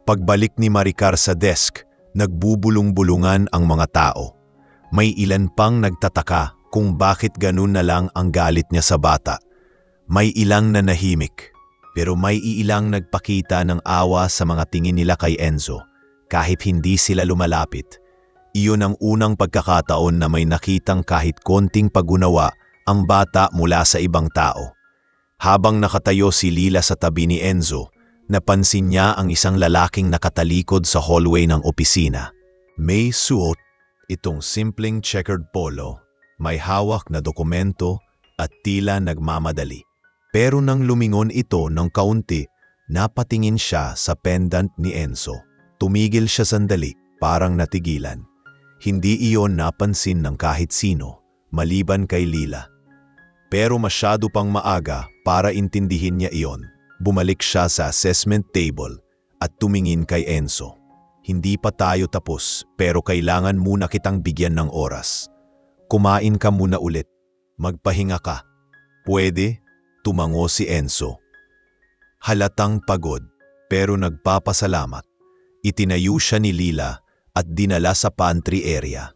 Pagbalik ni Maricar sa desk, nagbubulong-bulungan ang mga tao. May ilan pang nagtataka kung bakit ganun na lang ang galit niya sa bata. May ilang na nahimik, pero may iilang nagpakita ng awa sa mga tingin nila kay Enzo. kahit hindi sila lumalapit. Iyon ang unang pagkakataon na may nakitang kahit konting pag-unawa ang bata mula sa ibang tao. Habang nakatayo si Lila sa tabi ni Enzo, napansin niya ang isang lalaking nakatalikod sa hallway ng opisina. May suot itong simpleng checkered polo, may hawak na dokumento at tila nagmamadali. Pero nang lumingon ito ng kaunti, napatingin siya sa pendant ni Enzo. Tumigil siya sandali, parang natigilan. Hindi iyon napansin ng kahit sino, maliban kay Lila. Pero masyado pang maaga para intindihin niya iyon. Bumalik siya sa assessment table at tumingin kay Enzo. Hindi pa tayo tapos, pero kailangan muna kitang bigyan ng oras. Kumain ka muna ulit. Magpahinga ka. Pwede? Tumango si Enzo. Halatang pagod, pero nagpapasalamat. Itinayo siya ni Lila at dinala sa pantry area.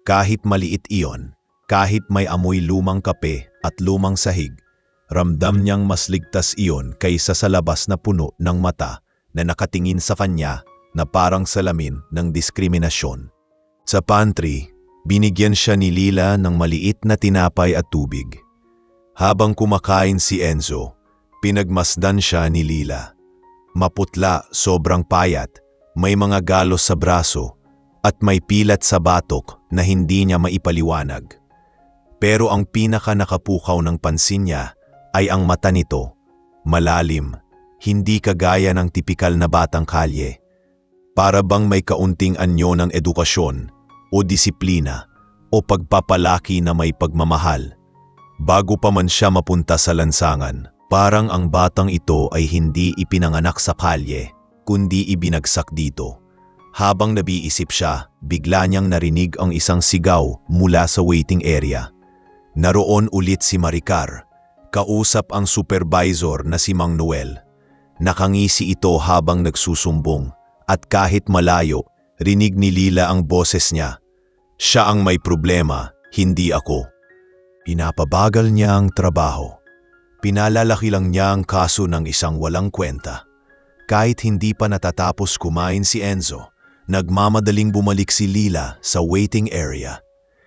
Kahit maliit iyon, kahit may amoy lumang kape at lumang sahig, ramdam niyang mas ligtas iyon kaysa sa labas na puno ng mata na nakatingin sa kanya na parang salamin ng diskriminasyon. Sa pantry, binigyan siya ni Lila ng maliit na tinapay at tubig. Habang kumakain si Enzo, pinagmasdan siya ni Lila. Maputla, sobrang payat, may mga galos sa braso at may pilat sa batok na hindi niya maipaliwanag. Pero ang pinaka nakapukaw ng pansin niya ay ang mata nito, malalim, hindi kagaya ng tipikal na batang kalye. Para bang may kaunting anyo ng edukasyon o disiplina o pagpapalaki na may pagmamahal. Bago pa man siya mapunta sa lansangan, parang ang batang ito ay hindi ipinanganak sa kalye, kundi ibinagsak dito. Habang nabiisip siya, bigla niyang narinig ang isang sigaw mula sa waiting area. Naroon ulit si Maricar, kausap ang supervisor na si Mang Noel. Nakangisi ito habang nagsusumbong at kahit malayo, rinig ni Lila ang boses niya. Siya ang may problema, hindi ako. Pinapabagal niya ang trabaho. Pinalalaki lang niya ang kaso ng isang walang kwenta. Kahit hindi pa natatapos kumain si Enzo, nagmamadaling bumalik si Lila sa waiting area.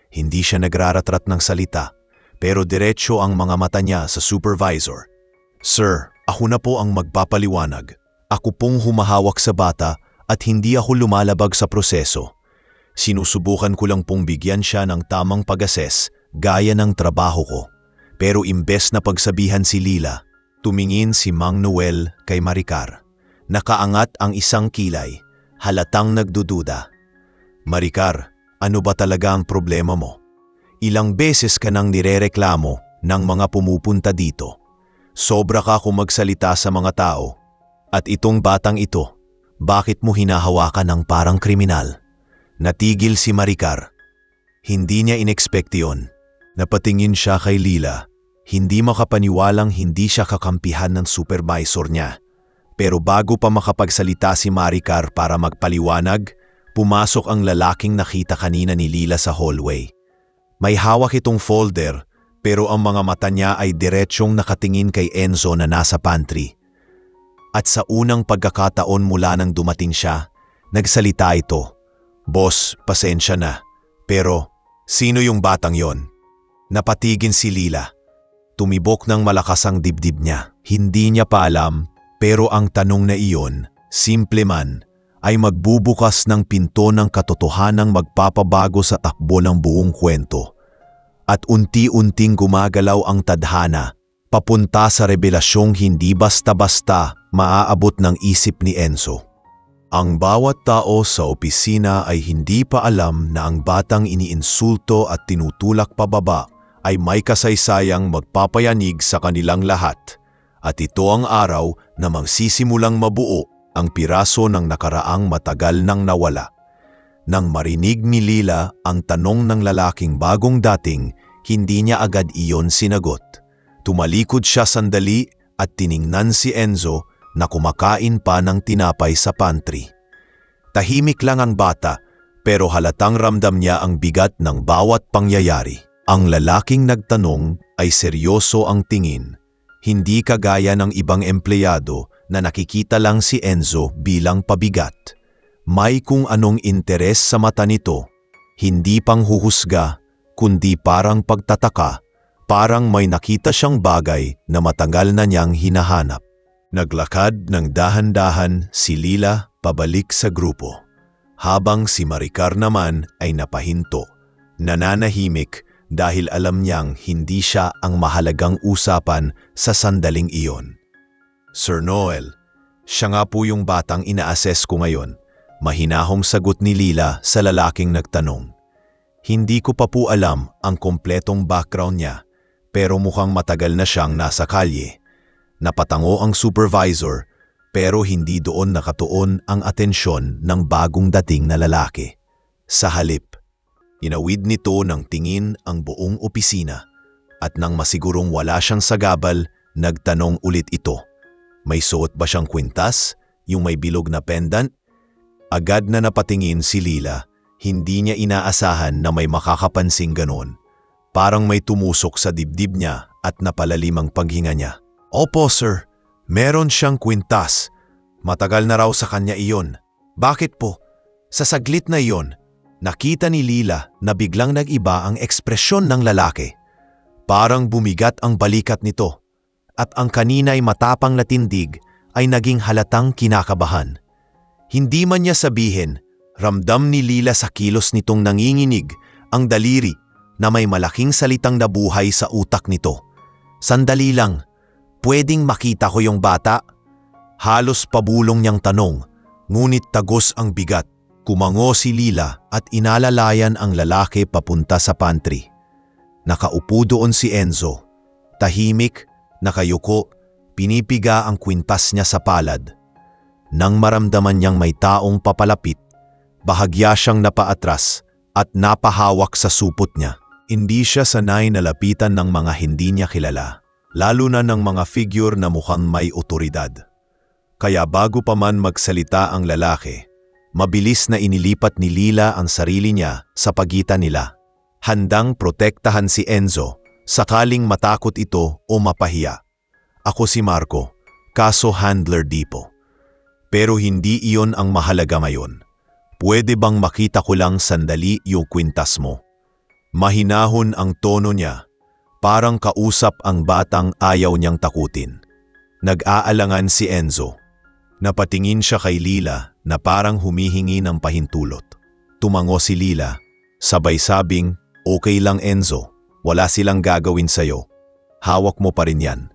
Hindi siya nagraratrat ng salita, pero diretso ang mga mata niya sa supervisor. Sir, ako na po ang magpapaliwanag. Ako pong humahawak sa bata at hindi ako lumalabag sa proseso. Sinusubukan ko lang pong bigyan siya ng tamang pag-assess gaya ng trabaho ko. Pero imbes na pagsabihan si Lila, tumingin si Mang Noel kay Maricar. Nakaangat ang isang kilay, halatang nagdududa. Maricar, ano ba talaga ang problema mo? Ilang beses ka nang nirereklamo ng mga pumupunta dito. Sobra ka kung magsalita sa mga tao. At itong batang ito, bakit mo hinahawakan ng parang kriminal? Natigil si Maricar. Hindi niya inexpect yun. Napatingin siya kay Lila. Hindi makapaniwalang hindi siya kakampihan ng supervisor niya. Pero bago pa makapagsalita si Maricar para magpaliwanag, pumasok ang lalaking nakita kanina ni Lila sa hallway. May hawak itong folder, pero ang mga mata niya ay diretsyong nakatingin kay Enzo na nasa pantry. At sa unang pagkakataon mula nang dumating siya, nagsalita ito. Boss, pasensya na. Pero, sino yung batang yon? Napatigin si Lila. Tumibok ng malakas ang dibdib niya. Hindi niya pa alam, pero ang tanong na iyon, simple man, ay magbubukas ng pinto ng katotohanang magpapabago sa takbo ng buong kwento. At unti-unting gumagalaw ang tadhana, papunta sa revelasyong hindi basta-basta maaabot ng isip ni Enzo. Ang bawat tao sa opisina ay hindi pa alam na ang batang iniinsulto at tinutulak pababa ay may kasaysayang magpapayanig sa kanilang lahat. At ito ang araw na magsisimulang mabuo ang piraso ng nakaraang matagal nang nawala. Nang marinig ni Lila ang tanong ng lalaking bagong dating, hindi niya agad iyon sinagot. Tumalikod siya sandali at tiningnan si Enzo na kumakain pa ng tinapay sa pantry. Tahimik lang ang bata, pero halatang ramdam niya ang bigat ng bawat pangyayari. Ang lalaking nagtanong ay seryoso ang tingin, hindi kagaya ng ibang empleyado na nakikita lang si Enzo bilang pabigat. May kung anong interes sa mata nito, hindi panghuhusga, kundi parang pagtataka, parang may nakita siyang bagay na matagal na niyang hinahanap. Naglakad ng dahan-dahan si Lila pabalik sa grupo, habang si Maricar naman ay napahinto, nananahimik dahil alam niyang hindi siya ang mahalagang usapan sa sandaling iyon. Sir Noel, siya nga po yung batang ina-assess ko ngayon. Mahinahong sagot ni Lila sa lalaking nagtanong. Hindi ko pa po alam ang kompletong background niya, pero mukhang matagal na siyang nasa kalye. Napatango ang supervisor, pero hindi doon nakatuon ang atensyon ng bagong dating na lalaki. Sa halip, inawid nito ng tingin ang buong opisina, at nang masigurong wala siyang sagabal, nagtanong ulit ito. May suot ba siyang kwintas, yung may bilog na pendant? Agad na napatingin si Lila, hindi niya inaasahan na may makakapansing ganon. Parang may tumusok sa dibdib niya at napalalim ang paghinga niya. Opo sir, meron siyang kwintas. Matagal na raw sa kanya iyon. Bakit po? Sa saglit na iyon, nakita ni Lila na biglang nag-iba ang ekspresyon ng lalaki. Parang bumigat ang balikat nito, at ang kanina'y matapang na tindig ay naging halatang kinakabahan. Hindi man niya sabihin, ramdam ni Lila sa kilos nitong nanginginig ang daliri na may malaking salitang nabuhay sa utak nito. Sandali lang, pwedeng makita ko yung bata? Halos pabulong niyang tanong, ngunit tagos ang bigat. Kumango si Lila at inalalayan ang lalaki papunta sa pantry. Nakaupo doon si Enzo. Tahimik, nakayuko, pinipiga ang kwintas niya sa palad. Nang maramdaman niyang may taong papalapit, bahagya siyang napaatras at napahawak sa supot niya. Hindi siya sanay na lapitan ng mga hindi niya kilala, lalo na ng mga figure na mukhang may otoridad. Kaya bago pa man magsalita ang lalaki, mabilis na inilipat ni Lila ang sarili niya sa pagitan nila, handang protektahan si Enzo sakaling matakot ito o mapahiya. Ako si Marco, kaso handler Dipo. Pero hindi iyon ang mahalaga ngayon. Pwede bang makita ko lang sandali yung kwintas mo? Mahinahon ang tono niya, parang kausap ang batang ayaw niyang takutin. Nag-aalangan si Enzo. Napatingin siya kay Lila na parang humihingi ng pahintulot. Tumango si Lila, sabay sabing, okay lang Enzo, wala silang gagawin sa'yo. Hawak mo pa rin yan.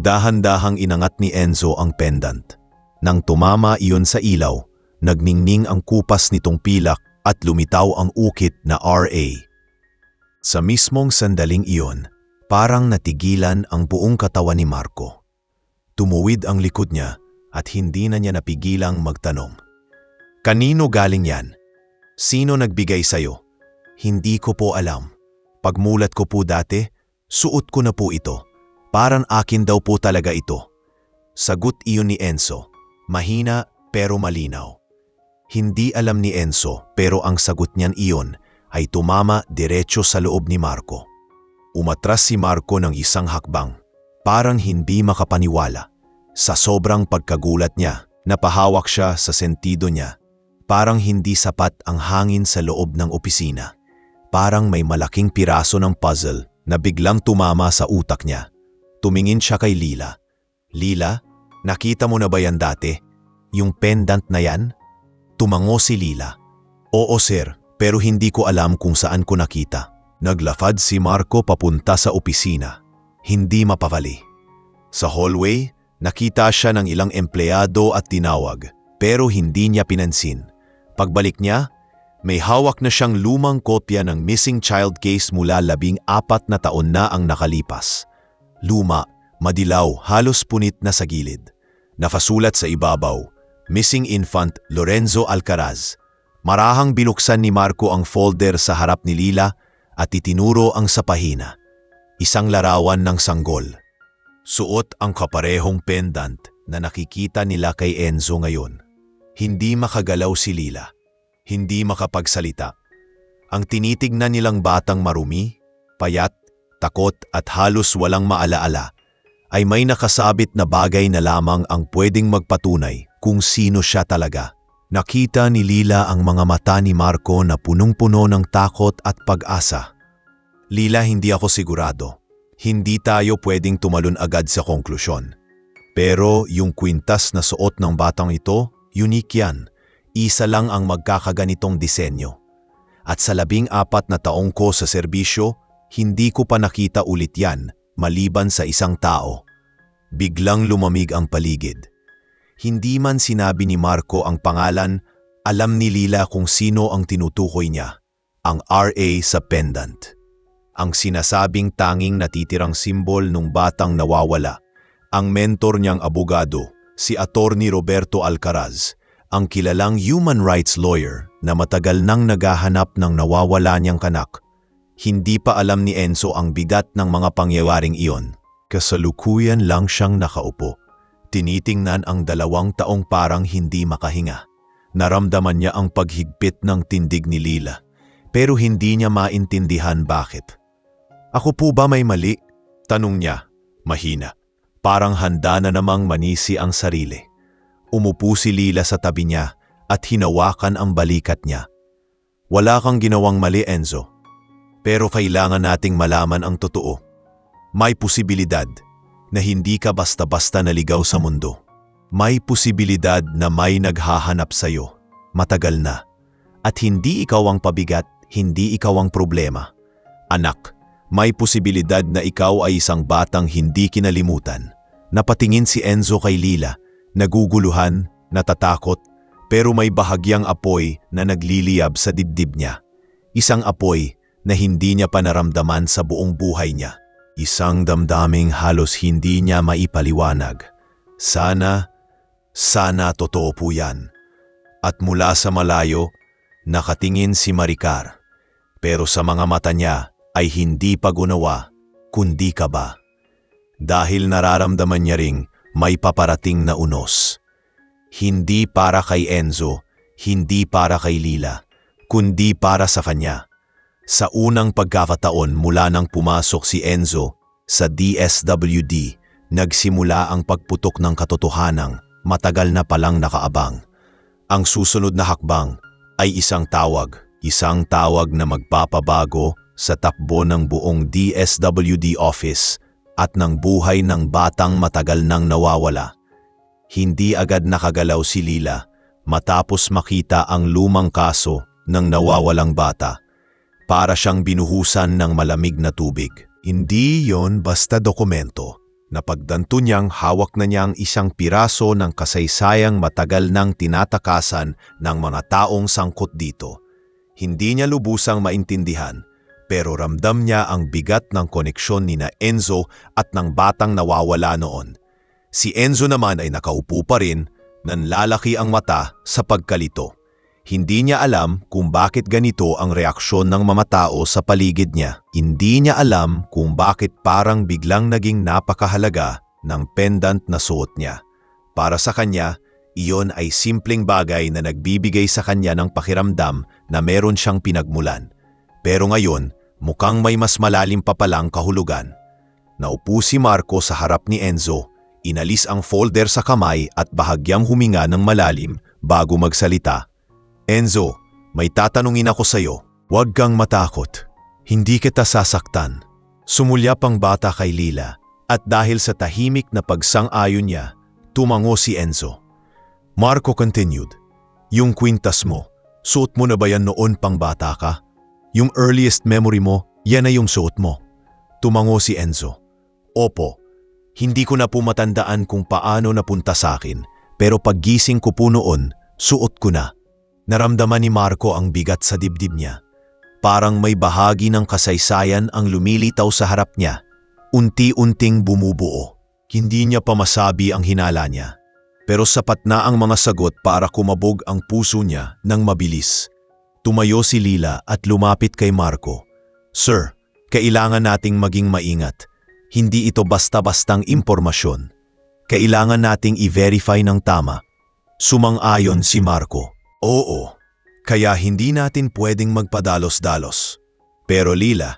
Dahan-dahang inangat ni Enzo ang pendant. Nang tumama iyon sa ilaw, nagningning ang kupas nitong pilak at lumitaw ang ukit na RA. Sa mismong sandaling iyon, parang natigilan ang buong katawan ni Marco. Tumuwid ang likod niya at hindi na niya napigilang magtanong. Kanino galing yan? Sino nagbigay sa'yo? Hindi ko po alam. Pagmulat ko po dati, suot ko na po ito. Parang akin daw po talaga ito. Sagot iyon ni Enzo. Mahina pero malinaw. Hindi alam ni Enzo pero ang sagot niyan iyon ay tumama diretso sa loob ni Marco. Umatras si Marco ng isang hakbang, parang hindi makapaniwala. Sa sobrang pagkagulat niya, napahawak siya sa sentido niya. Parang hindi sapat ang hangin sa loob ng opisina. Parang may malaking piraso ng puzzle na biglang tumama sa utak niya. Tumingin siya kay Lila. Lila? Nakita mo na ba yan dati? Yung pendant na yan? Tumango si Lila. Oo sir, pero hindi ko alam kung saan ko nakita. Naglafad si Marco papunta sa opisina. Hindi mapavali. Sa hallway, nakita siya ng ilang empleyado at tinawag, pero hindi niya pinansin. Pagbalik niya, may hawak na siyang lumang kopya ng missing child case mula 14 na taon na ang nakalipas. Luma, madilaw, halos punit na sa gilid. Nakasulat sa ibabaw, Missing Infant Lorenzo Alcaraz. Marahang binuksan ni Marco ang folder sa harap ni Lila at itinuro ang sa pahina. Isang larawan ng sanggol. Suot ang kaparehong pendant na nakikita nila kay Enzo ngayon. Hindi makagalaw si Lila. Hindi makapagsalita. Ang tinitignan nilang batang marumi, payat, takot at halos walang maalaala ay may nakasabit na bagay na lamang ang pwedeng magpatunay kung sino siya talaga. Nakita ni Lila ang mga mata ni Marco na punong-puno ng takot at pag-asa. Lila, hindi ako sigurado. Hindi tayo pwedeng tumalon agad sa konklusyon. Pero yung kwintas na suot ng batang ito, unique yan. Isa lang ang magkakaganitong disenyo. At sa 14 na taong ko sa serbisyo, hindi ko pa nakita ulit yan maliban sa isang tao. Biglang lumamig ang paligid. Hindi man sinabi ni Marco ang pangalan, alam ni Lila kung sino ang tinutukoy niya, ang RA sa pendant. Ang sinasabing tanging natitirang simbol nung batang nawawala, ang mentor niyang abogado, si Attorney Roberto Alcaraz, ang kilalang human rights lawyer na matagal nang naghahanap ng nawawala niyang kanak. Hindi pa alam ni Enzo ang bigat ng mga pangyayaring iyon. Kasalukuyan lang siyang nakaupo. Tinitingnan ang 2 taong parang hindi makahinga. Naramdaman niya ang paghigpit ng tindig ni Lila, pero hindi niya maintindihan bakit. Ako po ba may mali? Tanong niya, mahina. Parang handa na namang manisi ang sarili. Umupo si Lila sa tabi niya at hinawakan ang balikat niya. Wala kang ginawang mali, Enzo. Pero kailangan nating malaman ang totoo. May posibilidad na hindi ka basta-basta naligaw sa mundo. May posibilidad na may naghahanap sa'yo, matagal na. At hindi ikaw ang pabigat, hindi ikaw ang problema. Anak, may posibilidad na ikaw ay isang batang hindi kinalimutan. Napatingin si Enzo kay Lila, naguguluhan, natatakot, pero may bahagyang apoy na nagliliyab sa dibdib niya. Isang apoy na hindi niya pa naramdaman sa buong buhay niya. Isang damdaming halos hindi niya maipaliwanag. Sana totoo po yan. At mula sa malayo, nakatingin si Maricar. Pero sa mga mata niya ay hindi pag-unawa, kundi kaba. Dahil nararamdaman niya ring may paparating na unos. Hindi para kay Enzo, hindi para kay Lila, kundi para sa kanya. Sa unang pagkakataon mula nang pumasok si Enzo sa DSWD, nagsimula ang pagputok ng katotohanang matagal na palang nakaabang. Ang susunod na hakbang ay isang tawag na magpapabago sa takbo ng buong DSWD office at ng buhay ng batang matagal nang nawawala. Hindi agad nakagalaw si Lila matapos makita ang lumang kaso ng nawawalang bata. Para siyang binuhusan ng malamig na tubig. Hindi yon basta dokumento. Napagdanto niyang hawak na niyang isang piraso ng kasaysayang matagal nang tinatakasan ng mga taong sangkot dito. Hindi niya lubusang maintindihan, pero ramdam niya ang bigat ng koneksyon ni na Enzo at ng batang nawawala noon. Si Enzo naman ay nakaupo pa rin, nanlalaki ang mata sa pagkalito. Hindi niya alam kung bakit ganito ang reaksyon ng mga tao sa paligid niya. Hindi niya alam kung bakit parang biglang naging napakahalaga ng pendant na suot niya. Para sa kanya, iyon ay simpleng bagay na nagbibigay sa kanya ng pakiramdam na meron siyang pinagmulan. Pero ngayon, mukhang may mas malalim pa palang kahulugan. Naupo si Marco sa harap ni Enzo, inalis ang folder sa kamay at bahagyang huminga ng malalim bago magsalita. Enzo, may tatanungin ako sa'yo. Huwag kang matakot. Hindi kita sasaktan. Sumulyap ang bata kay Lila at dahil sa tahimik na pagsang-ayon niya, tumango si Enzo. Marco continued, yung kwintas mo, suot mo na ba yan noon pang bata ka? Yung earliest memory mo, yan na yung suot mo. Tumango si Enzo. Opo, hindi ko na po matandaan kung paano napunta sa akin, pero paggising ko po noon, suot ko na. Naramdaman ni Marco ang bigat sa dibdib niya. Parang may bahagi ng kasaysayan ang lumilitaw sa harap niya. Unti-unting bumubuo. Hindi niya pa masabi ang hinala niya. Pero sapat na ang mga sagot para kumabog ang puso niya ng mabilis. Tumayo si Lila at lumapit kay Marco. Sir, kailangan nating maging maingat. Hindi ito basta-bastang impormasyon. Kailangan nating i-verify ng tama. Sumang-ayon si Marco. Oo, kaya hindi natin pwedeng magpadalos-dalos. Pero Lila,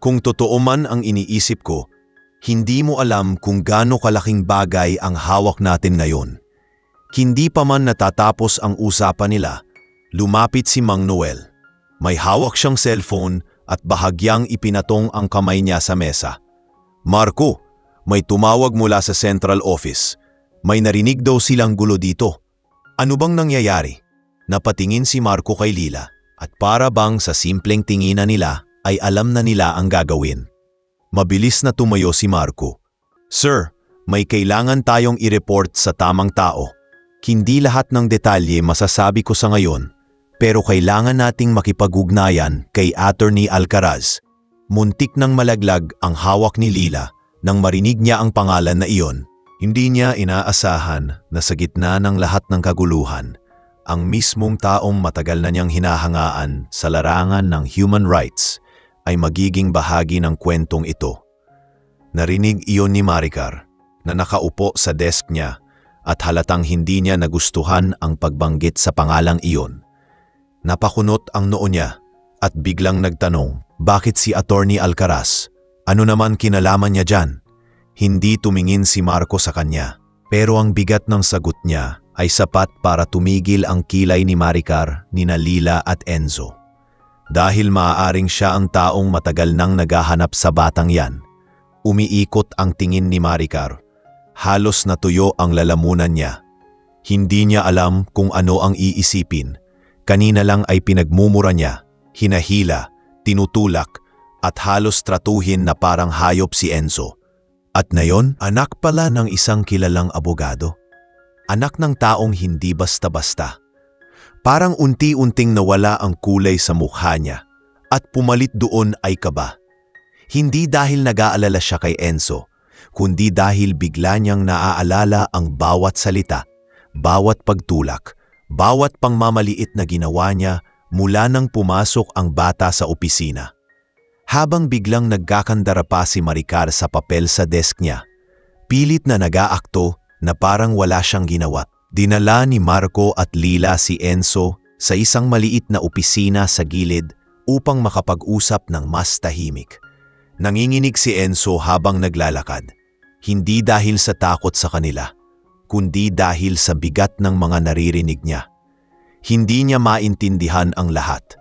kung totoo man ang iniisip ko, hindi mo alam kung gaano kalaking bagay ang hawak natin ngayon. Hindi pa man natatapos ang usapan nila, lumapit si Mang Noel. May hawak siyang cellphone at bahagyang ipinatong ang kamay niya sa mesa. Marco, may tumawag mula sa central office. May narinig daw silang gulo dito. Ano bang nangyayari? Napatingin si Marco kay Lila at para bang sa simpleng tinginan nila ay alam na nila ang gagawin. Mabilis na tumayo si Marco. Sir, may kailangan tayong i-report sa tamang tao. Hindi lahat ng detalye masasabi ko sa ngayon, pero kailangan nating makipag-ugnayan kay Attorney Alcaraz. Muntik nang malaglag ang hawak ni Lila nang marinig niya ang pangalan na iyon. Hindi niya inaasahan na sa gitna ng lahat ng kaguluhan, ang mismong taong matagal na niyang hinahangaan sa larangan ng human rights ay magiging bahagi ng kwentong ito. Narinig iyon ni Maricar na nakaupo sa desk niya at halatang hindi niya nagustuhan ang pagbanggit sa pangalang iyon. Napakunot ang noo niya at biglang nagtanong, bakit si Attorney Alcaraz? Ano naman kinalaman niya dyan? Hindi tumingin si Marco sa kanya, pero ang bigat ng sagot niya ay sapat para tumigil ang kilay ni Maricar, nina Lila at Enzo. Dahil maaaring siya ang taong matagal nang naghahanap sa batang yan, umiikot ang tingin ni Maricar. Halos natuyo ang lalamunan niya. Hindi niya alam kung ano ang iisipin. Kanina lang ay pinagmumura niya, hinahila, tinutulak at halos tratuhin na parang hayop si Enzo. At ngayon, anak pala ng isang kilalang abogado. Anak ng taong hindi basta-basta. Parang unti-unting nawala ang kulay sa mukha niya at pumalit doon ay kaba. Hindi dahil nag-aalala siya kay Enzo, kundi dahil bigla niyang naaalala ang bawat salita, bawat pagtulak, bawat pangmamaliit na ginawa niya mula nang pumasok ang bata sa opisina. Habang biglang nagkakandara pa si Maricar sa papel sa desk niya, pilit na nag-aakto na parang wala siyang ginawa. Dinala ni Marco at Lila si Enzo sa isang maliit na opisina sa gilid upang makapag-usap ng mas tahimik. Nanginginig si Enzo habang naglalakad, hindi dahil sa takot sa kanila, kundi dahil sa bigat ng mga naririnig niya. Hindi niya maintindihan ang lahat.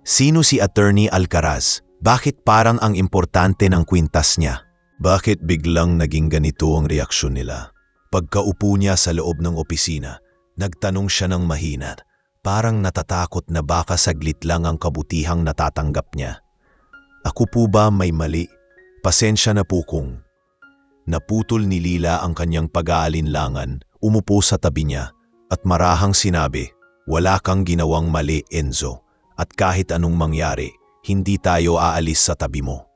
Sino si Attorney Alcaraz? Bakit parang ang importante ng kwintas niya? Bakit biglang naging ganito ang reaksyon nila? Pagkaupo niya sa loob ng opisina, nagtanong siya ng mahina, parang natatakot na baka saglit lang ang kabutihang natatanggap niya. Ako po ba may mali? Pasensya na po kung. Naputol ni Lila ang kanyang pag-aalinlangan, umupo sa tabi niya at marahang sinabi, wala kang ginawang mali, Enzo, at kahit anong mangyari, hindi tayo aalis sa tabi mo.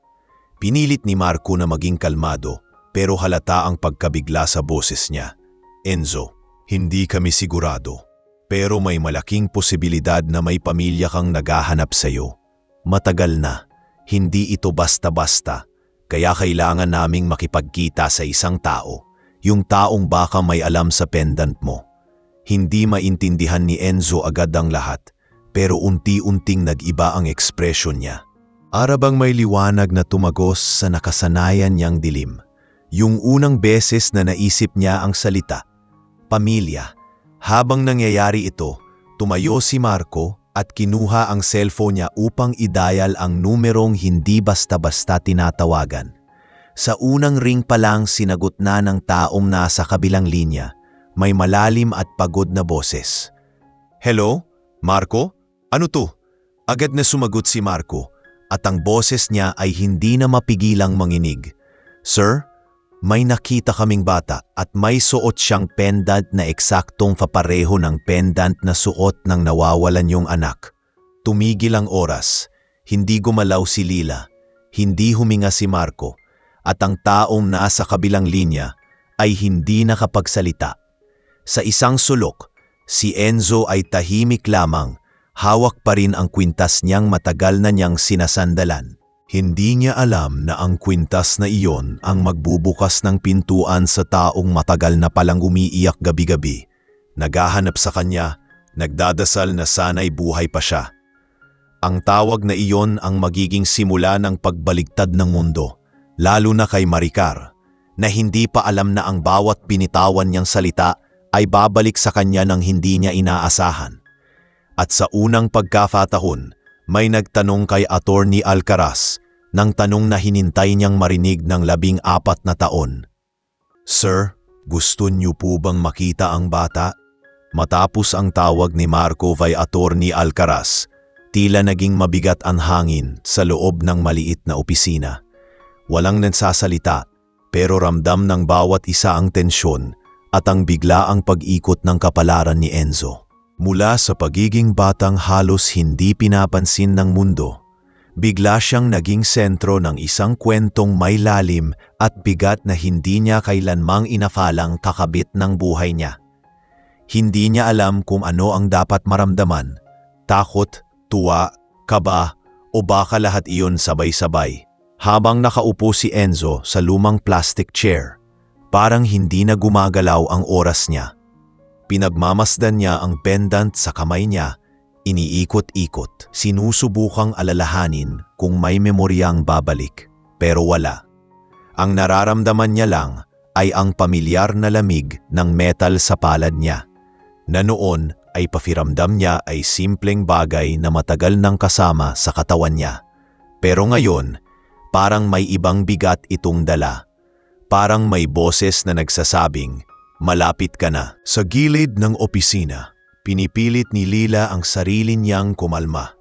Pinilit ni Marco na maging kalmado pero halata ang pagkabigla sa boses niya. Enzo, hindi kami sigurado, pero may malaking posibilidad na may pamilya kang naghahanap sa'yo. Matagal na, hindi ito basta-basta, kaya kailangan naming makipagkita sa isang tao, yung taong baka may alam sa pendant mo. Hindi maintindihan ni Enzo agad ang lahat, pero unti-unting nag-iba ang ekspresyon niya. Arabang may liwanag na tumagos sa nakasanayan niyang dilim. Yung unang beses na naisip niya ang salita, pamilya. Habang nangyayari ito, tumayo si Marco at kinuha ang cellphone niya upang i-dial ang numerong hindi basta-basta tinatawagan. Sa unang ring pa lang sinagot na ng taong nasa kabilang linya, may malalim at pagod na boses. Hello? Marco? Ano to? Agad na sumagot si Marco at ang boses niya ay hindi na mapigilang manginig. Sir? May nakita kaming bata at may suot siyang pendant na eksaktong kapareho ng pendant na suot ng nawawalan yung anak. Tumigil ang oras, hindi gumalaw si Lila, hindi huminga si Marco, at ang taong nasa kabilang linya ay hindi nakapagsalita. Sa isang sulok, si Enzo ay tahimik lamang, hawak pa rin ang kwintas niyang matagal na niyang sinasandalan. Hindi niya alam na ang kwintas na iyon ang magbubukas ng pintuan sa taong matagal na palang umiiyak gabi-gabi. Naghahanap sa kanya, nagdadasal na sana'y buhay pa siya. Ang tawag na iyon ang magiging simula ng pagbaligtad ng mundo, lalo na kay Maricar, na hindi pa alam na ang bawat binitawan niyang salita ay babalik sa kanya ng hindi niya inaasahan. At sa unang pagkakataon, may nagtanong kay Attorney Alcaraz ng tanong na hinintay niyang marinig ng 14 na taon. "Sir, gusto niyo po bang makita ang bata?" Matapos ang tawag ni Marco kay Attorney Alcaraz, tila naging mabigat ang hangin sa loob ng maliit na opisina. Walang nagsasalita, pero ramdam ng bawat isa ang tensyon at ang biglaang pag-ikot ng kapalaran ni Enzo. Mula sa pagiging batang halos hindi pinapansin ng mundo, bigla siyang naging sentro ng isang kwentong may lalim at bigat na hindi niya kailanmang inafalang kakabit ng buhay niya. Hindi niya alam kung ano ang dapat maramdaman, takot, tuwa, kaba, o baka lahat iyon sabay-sabay. Habang nakaupo si Enzo sa lumang plastic chair, parang hindi na gumagalaw ang oras niya. Pinagmamasdan niya ang pendant sa kamay niya, iniikot-ikot, sinusubukang alalahanin kung may memoryang babalik, pero wala. Ang nararamdaman niya lang ay ang pamilyar na lamig ng metal sa palad niya, na noon ay pakiramdam niya ay simpleng bagay na matagal nang kasama sa katawan niya. Pero ngayon, parang may ibang bigat itong dala. Parang may boses na nagsasabing, "Malapit ka na." Sa gilid ng opisina, pinipilit ni Lila ang sarili niyang kumalma.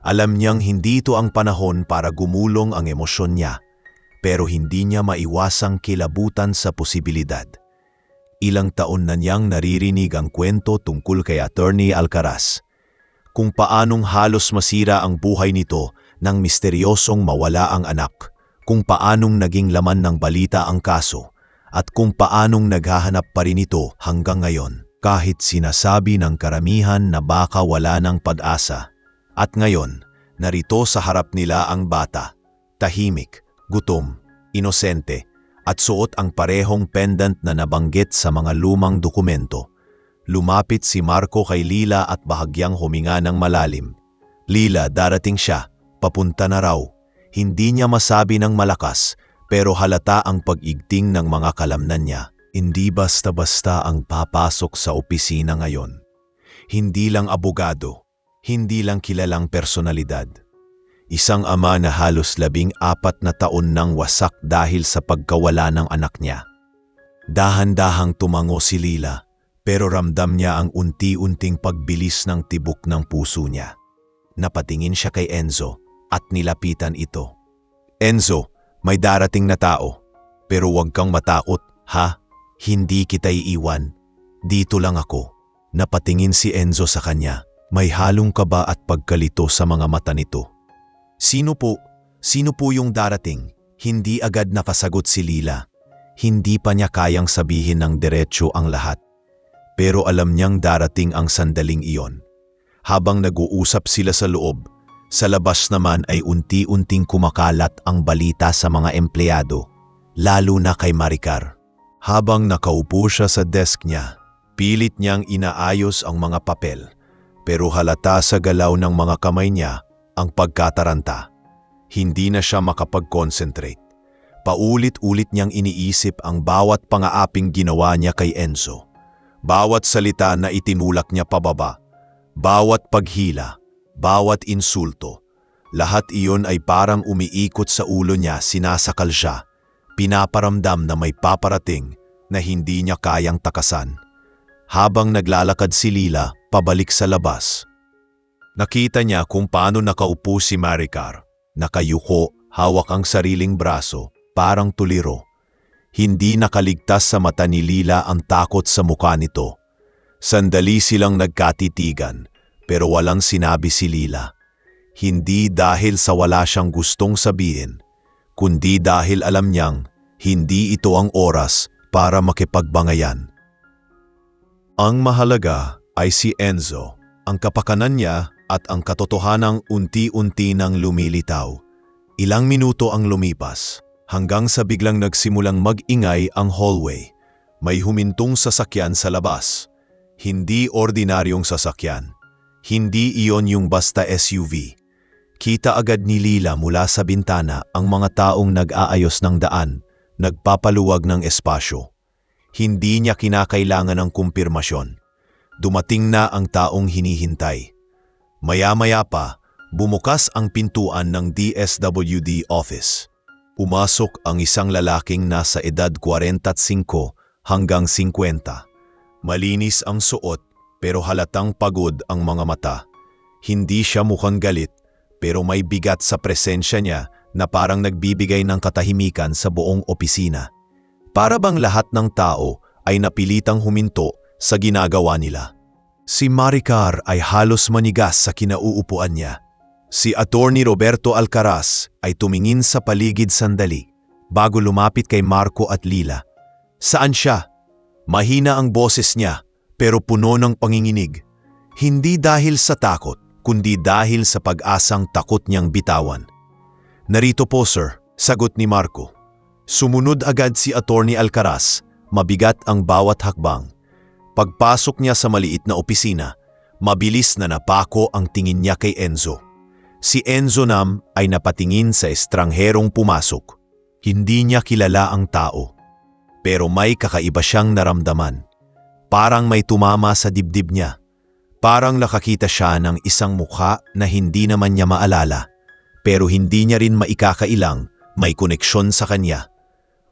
Alam niyang hindi ito ang panahon para gumulong ang emosyon niya, pero hindi niya maiwasang kilabutan sa posibilidad. Ilang taon na niyang naririnig ang kwento tungkol kay Attorney Alcaraz, kung paanong halos masira ang buhay nito nang misteryosong mawala ang anak, kung paanong naging laman ng balita ang kaso, at kung paanong naghahanap pa rin ito hanggang ngayon. Kahit sinasabi ng karamihan na baka wala ng pag-asa. At ngayon, narito sa harap nila ang bata, tahimik, gutom, inosente, at suot ang parehong pendant na nabanggit sa mga lumang dokumento. Lumapit si Marco kay Lila at bahagyang huminga ng malalim. "Lila, darating siya, papunta na raw." Hindi niya masabi ng malakas, pero halata ang pag-igting ng mga kalamnan niya. Hindi basta-basta ang papasok sa opisina ngayon. Hindi lang abogado, hindi lang kilalang personalidad. Isang ama na halos 14 na taon nang wasak dahil sa pagkawala ng anak niya. Dahan-dahang tumango si Lila, pero ramdam niya ang unti-unting pagbilis ng tibok ng puso niya. Napatingin siya kay Enzo at nilapitan ito. "Enzo, may darating na tao, pero huwag kang matakot, ha? Hindi kita iiwan. Dito lang ako." Napatingin si Enzo sa kanya, may halong kaba at pagkalito sa mga mata nito. "Sino po? Sino po yung darating?" Hindi agad nakasagot si Lila. Hindi pa niya kayang sabihin ng diretso ang lahat. Pero alam niyang darating ang sandaling iyon. Habang nag-uusap sila sa loob, sa labas naman ay unti-unting kumakalat ang balita sa mga empleyado, lalo na kay Maricar. Habang nakaupo siya sa desk niya, pilit niyang inaayos ang mga papel, pero halata sa galaw ng mga kamay niya ang pagkataranta. Hindi na siya makapag-concentrate. Paulit-ulit niyang iniisip ang bawat pangaaping ginawa niya kay Enzo. Bawat salita na itinulak niya pababa, bawat paghila, bawat insulto. Lahat iyon ay parang umiikot sa ulo niya, sinasakal siya. Pinaparamdam na may paparating na hindi niya kayang takasan. Habang naglalakad si Lila pabalik sa labas, nakita niya kung paano nakaupo si Maricar. Nakayuko, hawak ang sariling braso, parang tuliro. Hindi nakaligtas sa mata ni Lila ang takot sa mukha nito. Sandali silang nagkatitigan, pero walang sinabi si Lila. Hindi dahil sa wala siyang gustong sabihin, kundi dahil alam niyang hindi ito ang oras para makipagbangayan. Ang mahalaga ay si Enzo, ang kapakanan niya at ang katotohanang unti-unti nang lumilitaw. Ilang minuto ang lumipas, hanggang sa biglang nagsimulang mag-ingay ang hallway. May humintong sasakyan sa labas. Hindi ordinaryong sasakyan. Hindi iyon yung basta SUV. Kita agad ni Lila mula sa bintana ang mga taong nag-aayos ng daan, nagpapaluwag ng espasyo. Hindi niya kinakailangan ng kumpirmasyon. Dumating na ang taong hinihintay. Maya-maya pa, bumukas ang pintuan ng DSWD office. Pumasok ang isang lalaking nasa edad 45 hanggang 50. Malinis ang suot pero halatang pagod ang mga mata. Hindi siya mukhang galit pero may bigat sa presensya niya na parang nagbibigay ng katahimikan sa buong opisina. Para bang lahat ng tao ay napilitang huminto sa ginagawa nila. Si Maricar ay halos manigas sa kinauupuan niya. Si Attorney Roberto Alcaraz ay tumingin sa paligid sandali bago lumapit kay Marco at Lila. Saan siya? Mahina ang boses niya pero puno ng panginginig. Hindi dahil sa takot, kundi dahil sa pag-asang takot niyang bitawan. Narito po sir, sagot ni Marco. Sumunod agad si Attorney Alcaraz, mabigat ang bawat hakbang. Pagpasok niya sa maliit na opisina, mabilis na napako ang tingin niya kay Enzo. Si Enzo Nam ay napatingin sa estrangherong pumasok. Hindi niya kilala ang tao. Pero may kakaiba siyang naramdaman. Parang may tumama sa dibdib niya. Parang nakakita siya ng isang mukha na hindi naman niya maalala. Pero hindi niya rin maikakailang may koneksyon sa kanya.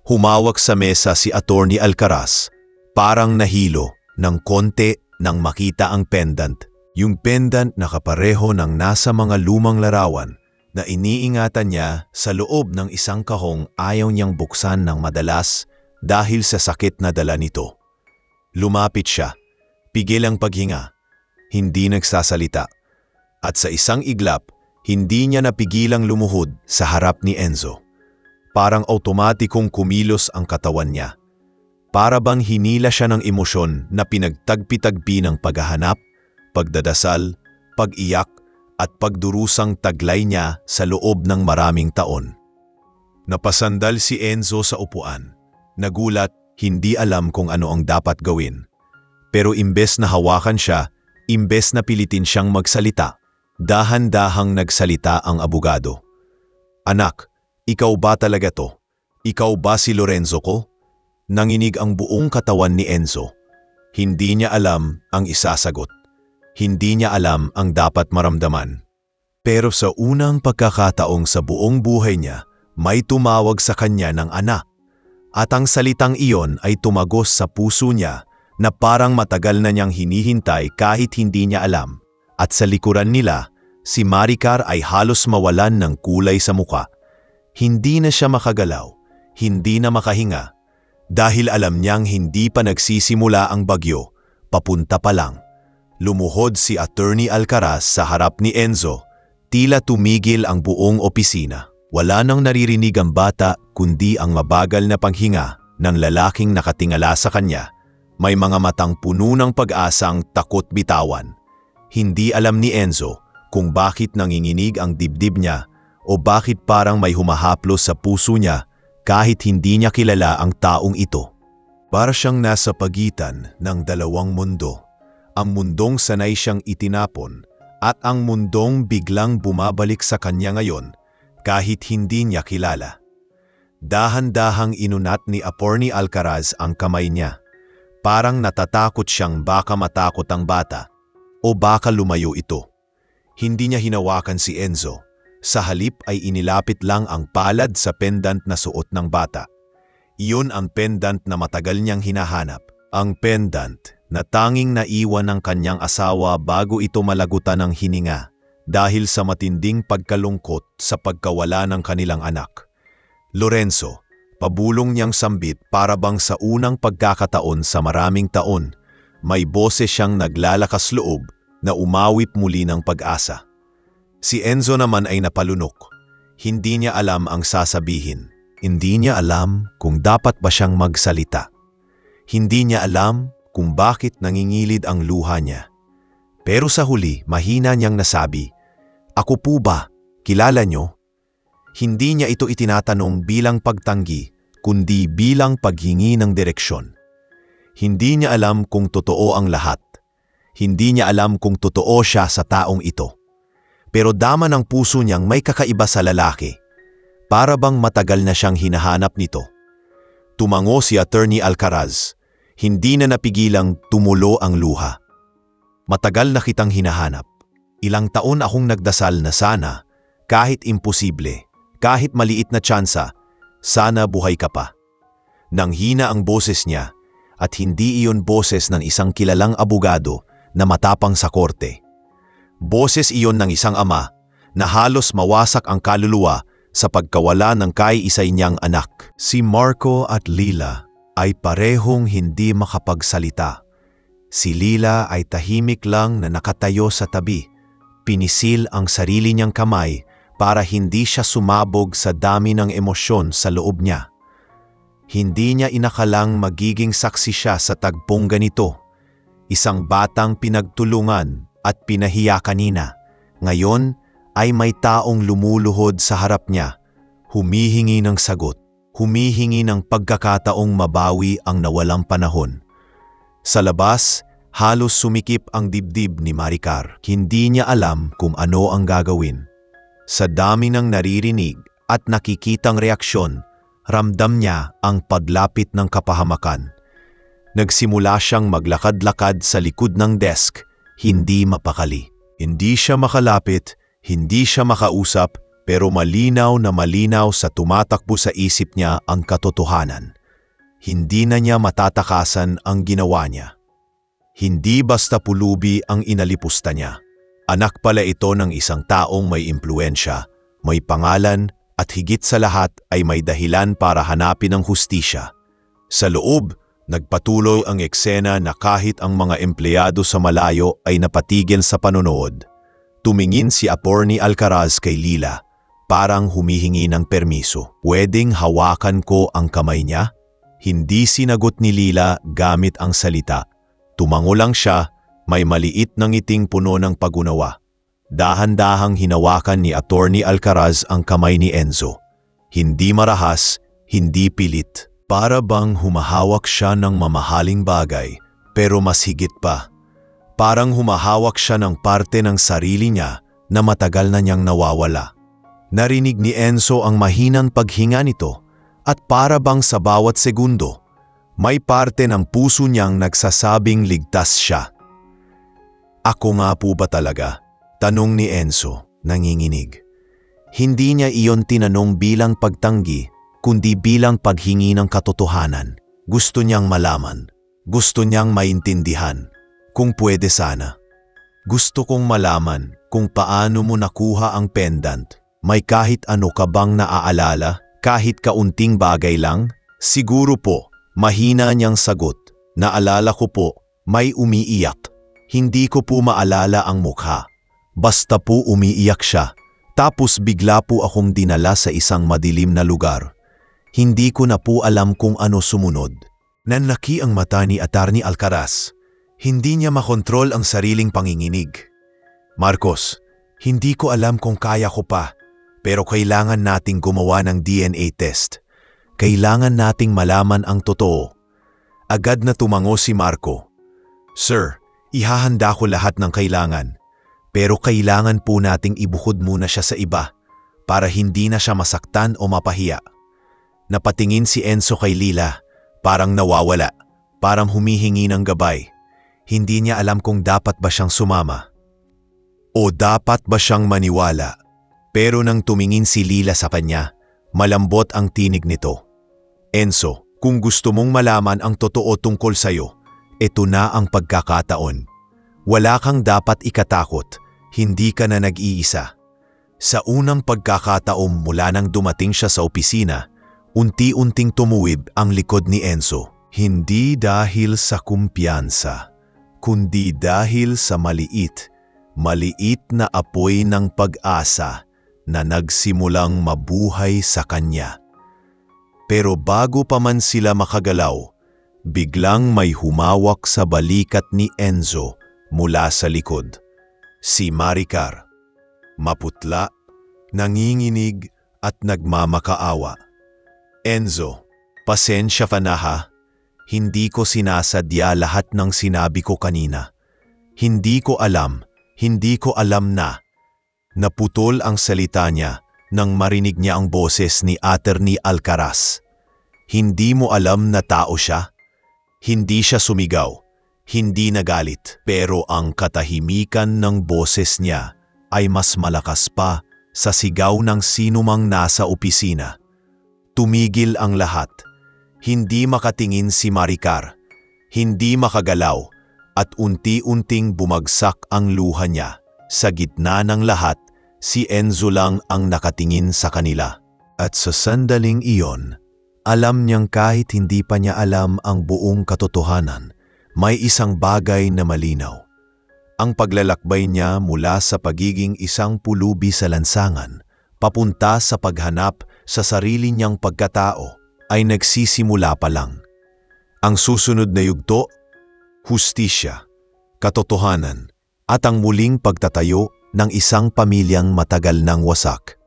Humawak sa mesa si Attorney Alcaraz. Parang nahilo ng konti nang makita ang pendant. Yung pendant na kapareho ng nasa mga lumang larawan na iniingatan niya sa loob ng isang kahong ayaw niyang buksan ng madalas dahil sa sakit na dala nito. Lumapit siya, pigil ang paghinga, hindi nagsasalita. At sa isang iglap, hindi niya napigilang lumuhod sa harap ni Enzo. Parang automatikong kumilos ang katawan niya. Para bang hinila siya ng emosyon na pinagtagpi-tagpi ng paghahanap, pagdadasal, pag-iyak at pagdurusang taglay niya sa loob ng maraming taon. Napasandal si Enzo sa upuan. Nagulat, hindi alam kung ano ang dapat gawin. Pero imbes na hawakan siya, imbes na pilitin siyang magsalita, dahan-dahang nagsalita ang abogado. Anak, ikaw ba talaga to? Ikaw ba si Lorenzo ko? Nanginig ang buong katawan ni Enzo. Hindi niya alam ang isasagot. Hindi niya alam ang dapat maramdaman. Pero sa unang pagkakataong sa buong buhay niya, may tumawag sa kanya ng anak. At ang salitang iyon ay tumagos sa puso niya na parang matagal na niyang hinihintay kahit hindi niya alam. At sa likuran nila, si Maricar ay halos mawalan ng kulay sa muka. Hindi na siya makagalaw, hindi na makahinga, dahil alam niyang hindi pa nagsisimula ang bagyo, papunta pa lang. Lumuhod si Attorney Alcaraz sa harap ni Enzo, tila tumigil ang buong opisina. Wala nang naririnig ang bata kundi ang mabagal na panghinga ng lalaking nakatingala sa kanya. May mga matang puno ng pag-asang takot bitawan. Hindi alam ni Enzo kung bakit nanginginig ang dibdib niya o bakit parang may humahaplos sa puso niya kahit hindi niya kilala ang taong ito. Para siyang nasa pagitan ng dalawang mundo. Ang mundong sanay siyang itinapon at ang mundong biglang bumabalik sa kanya ngayon kahit hindi niya kilala. Dahan-dahang inunat ni Attorney Alcaraz ang kamay niya. Parang natatakot siyang baka matakot ang bata o baka lumayo ito. Hindi niya hinawakan si Enzo. Sa halip ay inilapit lang ang palad sa pendant na suot ng bata. Iyon ang pendant na matagal niyang hinahanap. Ang pendant na tanging naiwan ng kanyang asawa bago ito malagutan ng hininga dahil sa matinding pagkalungkot sa pagkawala ng kanilang anak. Lorenzo, pabulong niyang sambit para bang sa unang pagkakataon sa maraming taon, may boses siyang naglalakas loob na umawit muli ng pag-asa. Si Enzo naman ay napalunok. Hindi niya alam ang sasabihin. Hindi niya alam kung dapat ba siyang magsalita. Hindi niya alam kung bakit nangingilid ang luha niya. Pero sa huli, mahina niyang nasabi, "Ako po ba? Kilala niyo?" Hindi niya ito itinatanong bilang pagtanggi, kundi bilang paghingi ng direksyon. Hindi niya alam kung totoo ang lahat. Hindi niya alam kung totoo siya sa taong ito. Pero dama ng puso niyang may kakaiba sa lalaki. Para bang matagal na siyang hinahanap nito. Tumango si Attorney Alcaraz. Hindi na napigilang tumulo ang luha. Matagal na kitang hinahanap. Ilang taon akong nagdasal na sana, kahit imposible, kahit maliit na tsansa, sana buhay ka pa. Nang hina ang boses niya, at hindi iyon boses ng isang kilalang abogado na matapang sa korte. Boses iyon ng isang ama na halos mawasak ang kaluluwa sa pagkawala ng kaiisay niyang anak. Si Marco at Lila ay parehong hindi makapagsalita. Si Lila ay tahimik lang na nakatayo sa tabi. Pinisil ang sarili niyang kamay para hindi siya sumabog sa dami ng emosyon sa loob niya. Hindi niya inakalang magiging saksi siya sa tagpong ganito. Isang batang pinagtulungan at pinahiya kanina. Ngayon ay may taong lumuluhod sa harap niya, humihingi ng sagot, humihingi ng pagkakataong mabawi ang nawalang panahon. Sa labas, halos sumikip ang dibdib ni Maricar. Hindi niya alam kung ano ang gagawin. Sa dami ng naririnig at nakikitang reaksyon, ramdam niya ang paglapit ng kapahamakan. Nagsimula siyang maglakad-lakad sa likod ng desk, hindi mapakali. Hindi siya makalapit, hindi siya makausap, pero malinaw na malinaw sa tumatakbo sa isip niya ang katotohanan. Hindi na niya matatakasan ang ginawa niya. Hindi basta pulubi ang inalipusta niya. Anak pala ito ng isang taong may impluensya, may pangalan at higit sa lahat ay may dahilan para hanapin ang hustisya. Sa loob, nagpatuloy ang eksena na kahit ang mga empleyado sa malayo ay napatigil sa panonood. Tumingin si Attorney Alcaraz kay Lila, parang humihingi ng permiso. Pwedeng hawakan ko ang kamay niya? Hindi sinagot ni Lila gamit ang salita. Tumango lang siya, may maliit na ngiting puno ng pag-unawa. Dahan-dahang hinawakan ni Attorney Alcaraz ang kamay ni Enzo. Hindi marahas, hindi pilit. Para bang humahawak siya ng mamahaling bagay, pero mas higit pa. Parang humahawak siya ng parte ng sarili niya na matagal na niyang nawawala. Narinig ni Enzo ang mahinang paghinga nito at para bang sa bawat segundo, may parte ng puso niyang nagsasabing ligtas siya. Ako nga po ba talaga? Tanong ni Enzo, nanginginig. Hindi niya iyon tinanong bilang pagtanggi, kundi bilang paghingi ng katotohanan. Gusto niyang malaman. Gusto niyang maintindihan. Kung pwede sana. Gusto kong malaman kung paano mo nakuha ang pendant. May kahit ano ka bang naaalala? Kahit kaunting bagay lang? Siguro po. Mahina niyang sagot. Naalala ko po, may umiiyak. Hindi ko po maalala ang mukha. Basta po umiiyak siya. Tapos bigla po akong dinala sa isang madilim na lugar. Hindi ko na po alam kung ano sumunod. Nanlaki ang mata ni Attorney Alcaraz. Hindi niya makontrol ang sariling panginginig. Marcos, hindi ko alam kung kaya ko pa, pero kailangan nating gumawa ng DNA test. Kailangan nating malaman ang totoo. Agad na tumango si Marco. Sir, ihahanda ko lahat ng kailangan. Pero kailangan po nating ibukod muna siya sa iba para hindi na siya masaktan o mapahiya. Napatingin si Enzo kay Lila, parang nawawala, parang humihingi ng gabay. Hindi niya alam kung dapat ba siyang sumama o dapat ba siyang maniwala. Pero nang tumingin si Lila sa kanya, malambot ang tinig nito. Enzo, kung gusto mong malaman ang totoo tungkol sa'yo, ito na ang pagkakataon. Wala kang dapat ikatakot, hindi ka na nag-iisa. Sa unang pagkakataon mula nang dumating siya sa opisina, unti-unting tumuwid ang likod ni Enzo. Hindi dahil sa kumpiyansa, kundi dahil sa maliit na apoy ng pag-asa na nagsimulang mabuhay sa kanya. Pero bago pa man sila makagalaw, biglang may humawak sa balikat ni Enzo mula sa likod. Si Maricar. Maputla, nanginginig at nagmamakaawa. Enzo, pasensya ka na ha. Hindi ko sinasadya lahat ng sinabi ko kanina. Hindi ko alam na. Naputol ang salita niya nang marinig niya ang boses ni Attorney Alcaraz. Hindi mo alam na tao siya? Hindi siya sumigaw, hindi nagalit, pero ang katahimikan ng boses niya ay mas malakas pa sa sigaw ng sinumang nasa opisina. Tumigil ang lahat. Hindi makatingin si Maricar, hindi makagalaw, at unti-unting bumagsak ang luha niya. Sa gitna ng lahat, si Enzo lang ang nakatingin sa kanila. At sa sandaling iyon, alam niyang kahit hindi pa niya alam ang buong katotohanan, may isang bagay na malinaw. Ang paglalakbay niya mula sa pagiging isang pulubi sa lansangan, papunta sa paghanap sa sarili niyang pagkatao, ay nagsisimula pa lang. Ang susunod na yugto, hustisya, katotohanan, at ang muling pagtatayo ng isang pamilyang matagal nang wasak.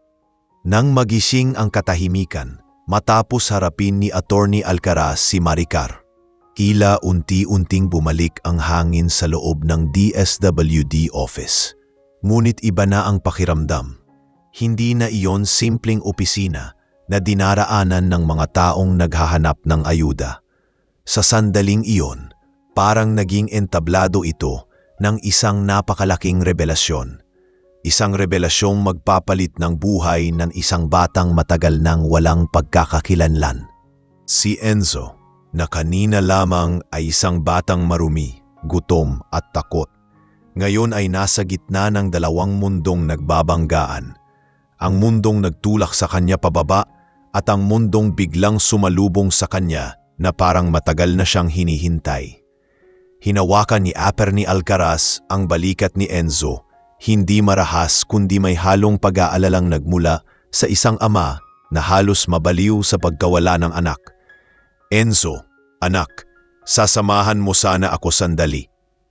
Nang magising ang katahimikan, matapos harapin ni Attorney Alcaraz si Maricar, tila unti-unting bumalik ang hangin sa loob ng DSWD office. Ngunit iba na ang pakiramdam. Hindi na iyon simpleng opisina na dinaraanan ng mga taong naghahanap ng ayuda. Sa sandaling iyon, parang naging entablado ito ng isang napakalaking revelasyon. Isang revelasyong magpapalit ng buhay ng isang batang matagal nang walang pagkakakilanlan. Si Enzo, na kanina lamang ay isang batang marumi, gutom at takot, ngayon ay nasa gitna ng dalawang mundong nagbabanggaan. Ang mundong nagtulak sa kanya pababa at ang mundong biglang sumalubong sa kanya na parang matagal na siyang hinihintay. Hinawakan ni Attorney Alcaraz ang balikat ni Enzo. Hindi marahas kundi may halong pag-aalalang nagmula sa isang ama na halos mabaliw sa pagkawala ng anak. Enzo, anak, sasamahan mo sana ako sandali.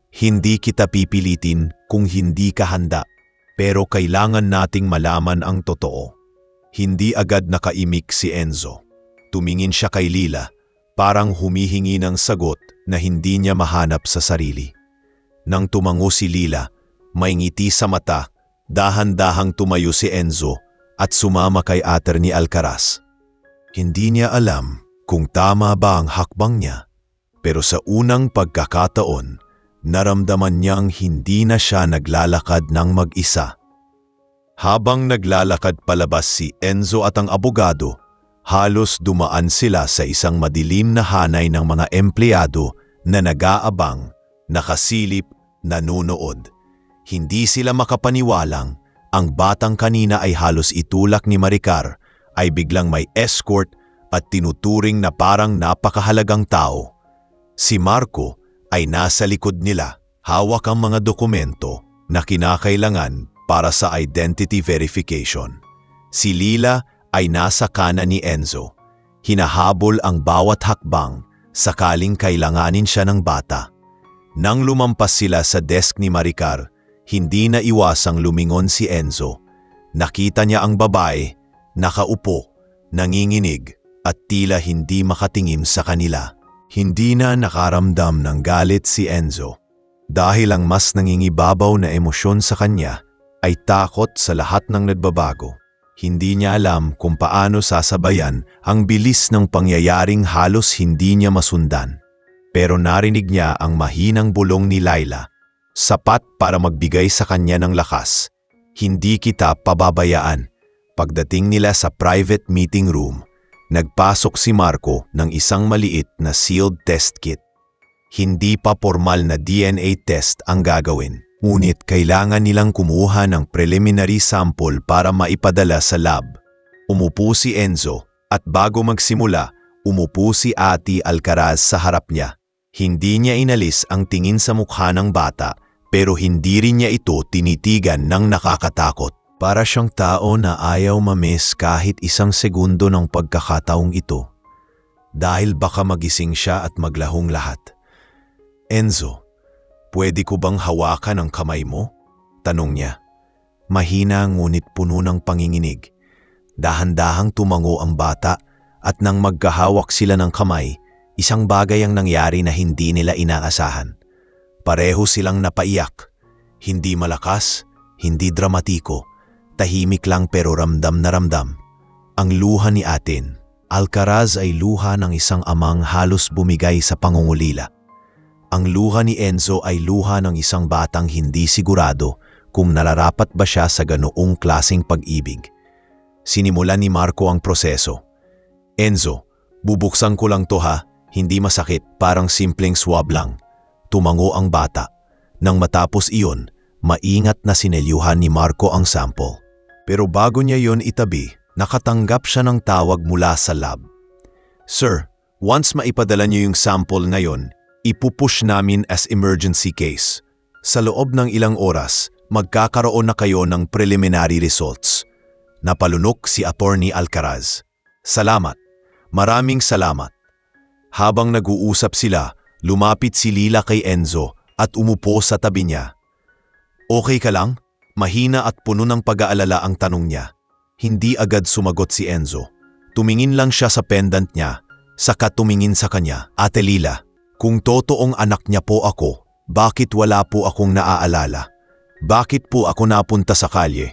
Hindi kita pipilitin kung hindi ka handa, pero kailangan nating malaman ang totoo. Hindi agad nakaimik si Enzo. Tumingin siya kay Lila, parang humihingi ng sagot na hindi niya mahanap sa sarili. Nang tumango si Lila, may ngiti sa mata, dahan-dahang tumayo si Enzo at sumama kay Attorney Alcaraz. Hindi niya alam kung tama ba ang hakbang niya, pero sa unang pagkakataon, naramdaman niyang hindi na siya naglalakad ng mag-isa. Habang naglalakad palabas si Enzo at ang abogado, halos dumaan sila sa isang madilim na hanay ng mga empleyado na nag-aabang, nakasilip, nanunood. Hindi sila makapaniwalang ang batang kanina ay halos itulak ni Maricar ay biglang may escort at tinuturing na parang napakahalagang tao. Si Marco ay nasa likod nila, hawak ang mga dokumento na kinakailangan para sa identity verification. Si Lila ay nasa kanan ni Enzo. Hinahabol ang bawat hakbang sakaling kailanganin siya ng bata. Nang lumampas sila sa desk ni Maricar, hindi na iwasang lumingon si Enzo. Nakita niya ang babae, nakaupo, nanginginig at tila hindi makatingin sa kanila. Hindi na nakaramdam ng galit si Enzo dahil ang mas nangingibabaw na emosyon sa kanya ay takot sa lahat ng nagbabago. Hindi niya alam kung paano sasabayan ang bilis ng pangyayaring halos hindi niya masundan. Pero narinig niya ang mahinang bulong ni Laila, sapat para magbigay sa kanya ng lakas. Hindi kita pababayaan. Pagdating nila sa private meeting room, nagpasok si Marco ng isang maliit na sealed test kit. Hindi pa formal na DNA test ang gagawin, ngunit kailangan nilang kumuha ng preliminary sample para maipadala sa lab. Umupo si Enzo at bago magsimula, umupo si Ate Alcaraz sa harap niya. Hindi niya inalis ang tingin sa mukha ng bata, pero hindi rin niya ito tinitigan ng nakakatakot. Para siyang tao na ayaw ma-miss kahit isang segundo ng pagkakataong ito. Dahil baka magising siya at maglahong lahat. Enzo, pwede ko bang hawakan ang kamay mo? Tanong niya. Mahina ngunit puno ng panginginig. Dahan-dahang tumango ang bata at nang magkahawak sila ng kamay, isang bagay ang nangyari na hindi nila inaasahan. Pareho silang napaiyak. Hindi malakas, hindi dramatiko. Tahimik lang pero ramdam na ramdam. Ang luha ni Atin, Alcaraz ay luha ng isang amang halos bumigay sa pangungulila. Ang luha ni Enzo ay luha ng isang batang hindi sigurado kung nararapat ba siya sa ganoong klaseng pag-ibig. Sinimulan ni Marco ang proseso. Enzo, bubuksan ko lang to ha, hindi masakit, parang simpleng swab lang. Tumango ang bata. Nang matapos iyon, maingat na sinelyuhan ni Marco ang sample. Pero bago niya yon itabi, nakatanggap siya ng tawag mula sa lab. Sir, once maipadala niyo yung sample ngayon, ipupush namin as emergency case. Sa loob ng ilang oras, magkakaroon na kayo ng preliminary results. Napalunok si Attorney Alcaraz. Salamat. Maraming salamat. Habang nag-uusap sila, lumapit si Lila kay Enzo at umupo sa tabi niya. Okay ka lang? Mahina at puno ng pag-aalala ang tanong niya. Hindi agad sumagot si Enzo. Tumingin lang siya sa pendant niya, saka tumingin sa kanya. Ate Lila, kung totoong anak niya po ako, bakit wala po akong naaalala? Bakit po ako napunta sa kalye?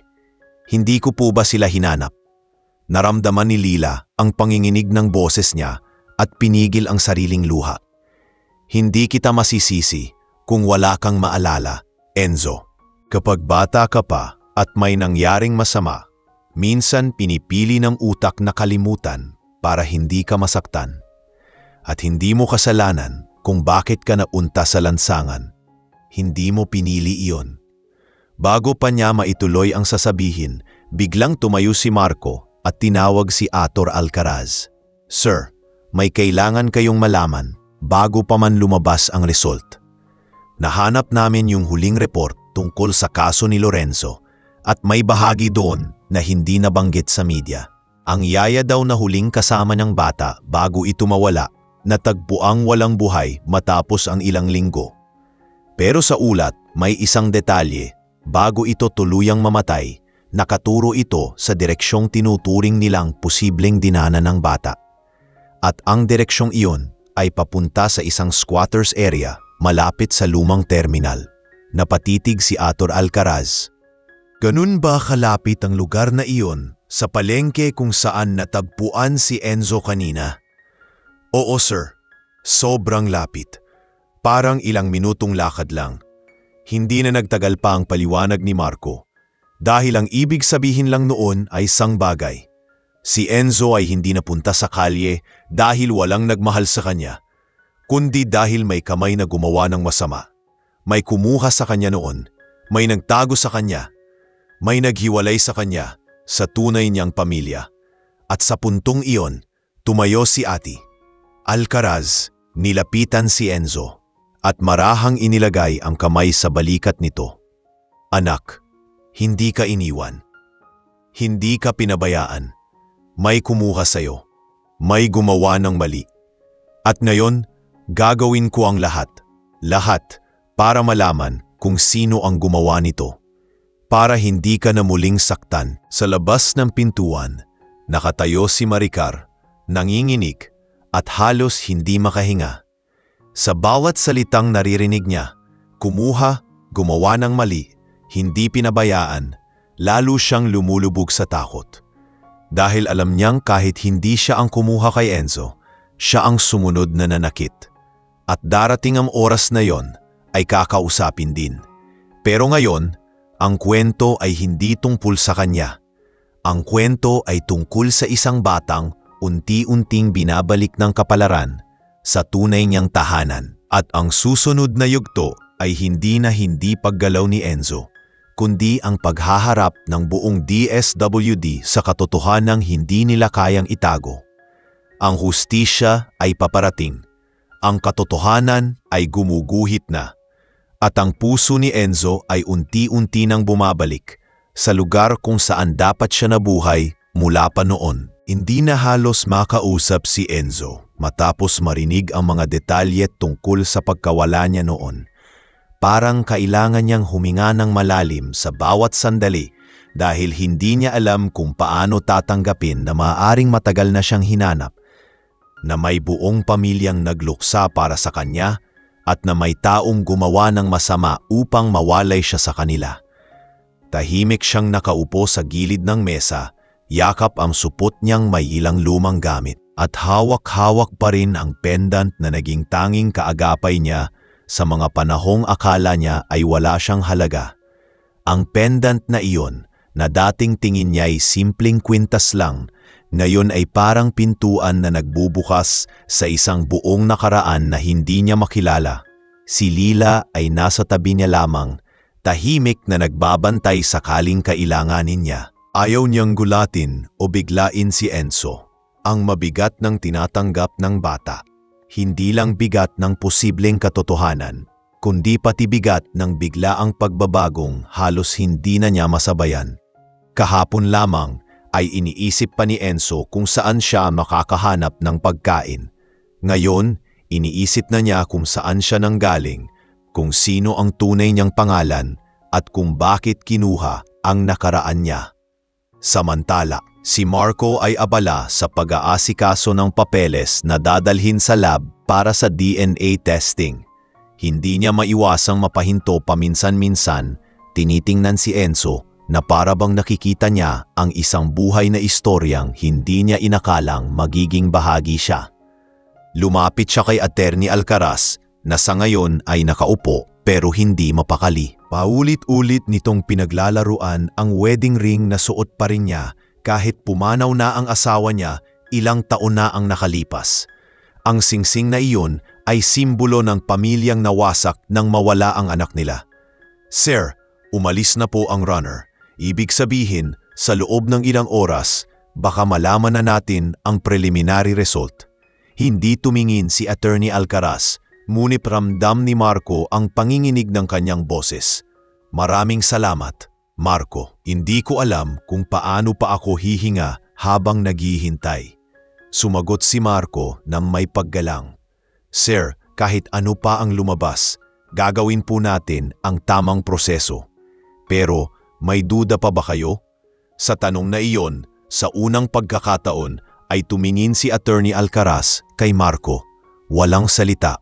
Hindi ko po ba sila hinanap? Naramdaman ni Lila ang panginginig ng boses niya at pinigil ang sariling luha. Hindi kita masisisi kung wala kang maalala, Enzo. Kapag bata ka pa at may nangyaring masama, minsan pinipili ng utak na kalimutan para hindi ka masaktan. At hindi mo kasalanan kung bakit ka naunta sa lansangan. Hindi mo pinili iyon. Bago pa niya maituloy ang sasabihin, biglang tumayo si Marco at tinawag si Ator Alcaraz. Sir, may kailangan kayong malaman bago pa man lumabas ang result. Nahanap namin yung huling report tungkol sa kaso ni Lorenzo at may bahagi doon na hindi nabanggit sa media. Ang yaya daw na huling kasama ng bata bago ito mawala, natagpuang walang buhay matapos ang ilang linggo. Pero sa ulat, may isang detalye. Bago ito tuluyang mamatay, nakaturo ito sa direksyong tinuturing nilang posibleng dinaanan ng bata. At ang direksyong iyon ay papunta sa isang squatters area malapit sa lumang terminal. Napatitig si Ator Alcaraz. Ganun ba kalapit ang lugar na iyon sa palengke kung saan natagpuan si Enzo kanina? Oo sir, sobrang lapit. Parang ilang minutong lakad lang. Hindi na nagtagal pa ang paliwanag ni Marco. Dahil ang ibig sabihin lang noon ay isang bagay. Si Enzo ay hindi napunta sa kalye dahil walang nagmahal sa kanya, kundi dahil may kamay na gumawa ng masama. May kumuha sa kanya noon, may nagtago sa kanya, may naghiwalay sa kanya sa tunay niyang pamilya. At sa puntong iyon, tumayo si Ate Alcaraz, nilapitan si Enzo at marahang inilagay ang kamay sa balikat nito. Anak, hindi ka iniwan. Hindi ka pinabayaan. May kumuha sa'yo. May gumawa ng mali. At ngayon, gagawin ko ang lahat. Lahat para malaman kung sino ang gumawa nito. Para hindi ka na muling saktan. Sa labas ng pintuan, nakatayo si Maricar, nanginginig at halos hindi makahinga. Sa bawat salitang naririnig niya, kumuha, gumawa ng mali, hindi pinabayaan, lalo siyang lumulubog sa takot. Dahil alam niyang kahit hindi siya ang kumuha kay Enzo, siya ang sumunod na nanakit. At darating ang oras na yon ay kakausapin din. Pero ngayon, ang kwento ay hindi tungkol sa kanya. Ang kwento ay tungkol sa isang batang unti-unting binabalik ng kapalaran sa tunay niyang tahanan. At ang susunod na yugto ay hindi paggalaw ni Enzo, kundi ang paghaharap ng buong DSWD sa katotohanang hindi nila kayang itago. Ang hustisya ay paparating. Ang katotohanan ay gumuguhit na. At ang puso ni Enzo ay unti-unti nang bumabalik sa lugar kung saan dapat siya nabuhay mula pa noon. Hindi na halos makausap si Enzo matapos marinig ang mga detalye tungkol sa pagkawala niya noon. Parang kailangan niyang huminga ng malalim sa bawat sandali dahil hindi niya alam kung paano tatanggapin na maaaring matagal na siyang hinanap, na may buong pamilyang nagluksa para sa kanya at na may taong gumawa ng masama upang mawalay siya sa kanila. Tahimik siyang nakaupo sa gilid ng mesa, yakap ang supot niyang may ilang lumang gamit. at hawak-hawak pa rin ang pendant na naging tanging kaagapay niya sa mga panahong akala niya ay wala siyang halaga. Ang pendant na iyon na dating tingin niya ay simpleng kwintas lang, ngayon ay parang pintuan na nagbubukas sa isang buong nakaraan na hindi niya makilala. Si Lila ay nasa tabi niya lamang, tahimik na nagbabantay sakaling kailanganin niya. Ayaw niyang gulatin o biglain si Enzo. Ang mabigat ng tinatanggap ng bata. Hindi lang bigat ng posibleng katotohanan, kundi pati bigat ng biglaang pagbabagong halos hindi na niya masabayan. Kahapon lamang ay iniisip pa ni Enzo kung saan siya makakahanap ng pagkain. Ngayon, iniisip na niya kung saan siya nanggaling, kung sino ang tunay niyang pangalan at kung bakit kinuha ang nakaraan niya. Samantala, si Marco ay abala sa pag-aasikaso ng papeles na dadalhin sa lab para sa DNA testing. Hindi niya maiwasang mapahinto paminsan-minsan, tinitingnan si Enzo na para bang nakikita niya ang isang buhay na istoryang hindi niya inakalang magiging bahagi siya. Lumapit siya kay Attorney Alcaraz na sa ngayon ay nakaupo pero hindi mapakali. Paulit-ulit nitong pinaglalaruan ang wedding ring na suot pa rin niya kahit pumanaw na ang asawa niya, ilang taon na ang nakalipas. Ang singsing na iyon ay simbolo ng pamilyang nawasak nang mawala ang anak nila. Sir, umalis na po ang runner. Ibig sabihin, sa loob ng ilang oras, baka malaman na natin ang preliminary result. Hindi tumingin si Attorney Alcaraz, ngunit ramdam ni Marco ang panginginig ng kanyang boses. Maraming salamat, Marco. Hindi ko alam kung paano pa ako hihinga habang naghihintay. Sumagot si Marco nang may paggalang. Sir, kahit ano pa ang lumabas, gagawin po natin ang tamang proseso. Pero may duda pa ba kayo? Sa tanong na iyon, sa unang pagkakataon ay tumingin si Attorney Alcaraz kay Marco. Walang salita.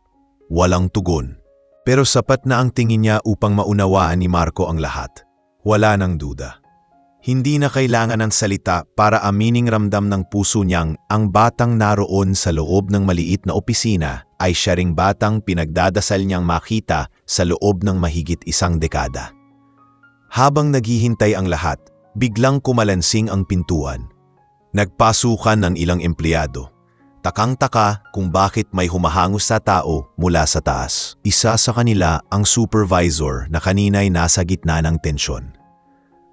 Walang tugon. Pero sapat na ang tingin niya upang maunawaan ni Marco ang lahat. Wala nang duda. Hindi na kailangan ng salita para amining ramdam ng puso niyang ang batang naroon sa loob ng maliit na opisina ay siya ring batang pinagdadasal niyang makita sa loob ng mahigit isang dekada. Habang naghihintay ang lahat, biglang kumalansing ang pintuan. Nagpasukan ng ilang empleyado. Takang-taka kung bakit may humahangos sa tao mula sa taas. Isa sa kanila ang supervisor na kanina'y nasa gitna ng tensyon.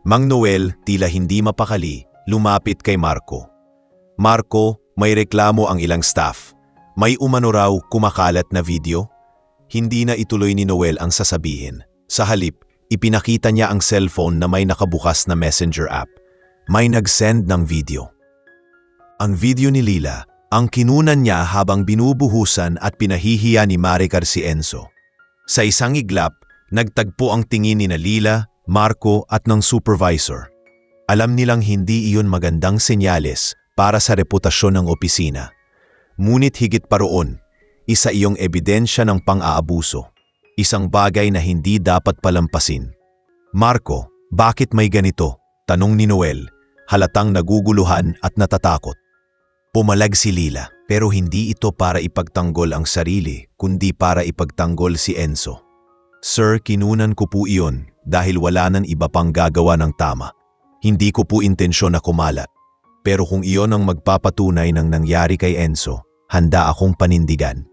Mang Noel, tila hindi mapakali, lumapit kay Marco. Marco, may reklamo ang ilang staff. May umano raw kumakalat na video. Hindi na ituloy ni Noel ang sasabihin. Sa halip, ipinakita niya ang cellphone na may nakabukas na messenger app. May nag-send ng video. Ang video ni Lila, ang kinunan niya habang binubuhusan at pinahihiya ni Maricar si Enzo. Sa isang iglap, nagtagpo ang tingin ni Lila, Marco at ng supervisor. Alam nilang hindi iyon magandang senyales para sa reputasyon ng opisina. Ngunit higit pa roon, isa iyong ebidensya ng pang-aabuso. Isang bagay na hindi dapat palampasin. Marco, bakit may ganito? Tanong ni Noel, halatang naguguluhan at natatakot. Pumalag si Lila, pero hindi ito para ipagtanggol ang sarili, kundi para ipagtanggol si Enzo. Sir, kinunan ko po iyon dahil wala nang iba pang gagawa ng tama. Hindi ko po intensyon na kumalat. Pero kung iyon ang magpapatunay ng nangyari kay Enzo, handa akong panindigan.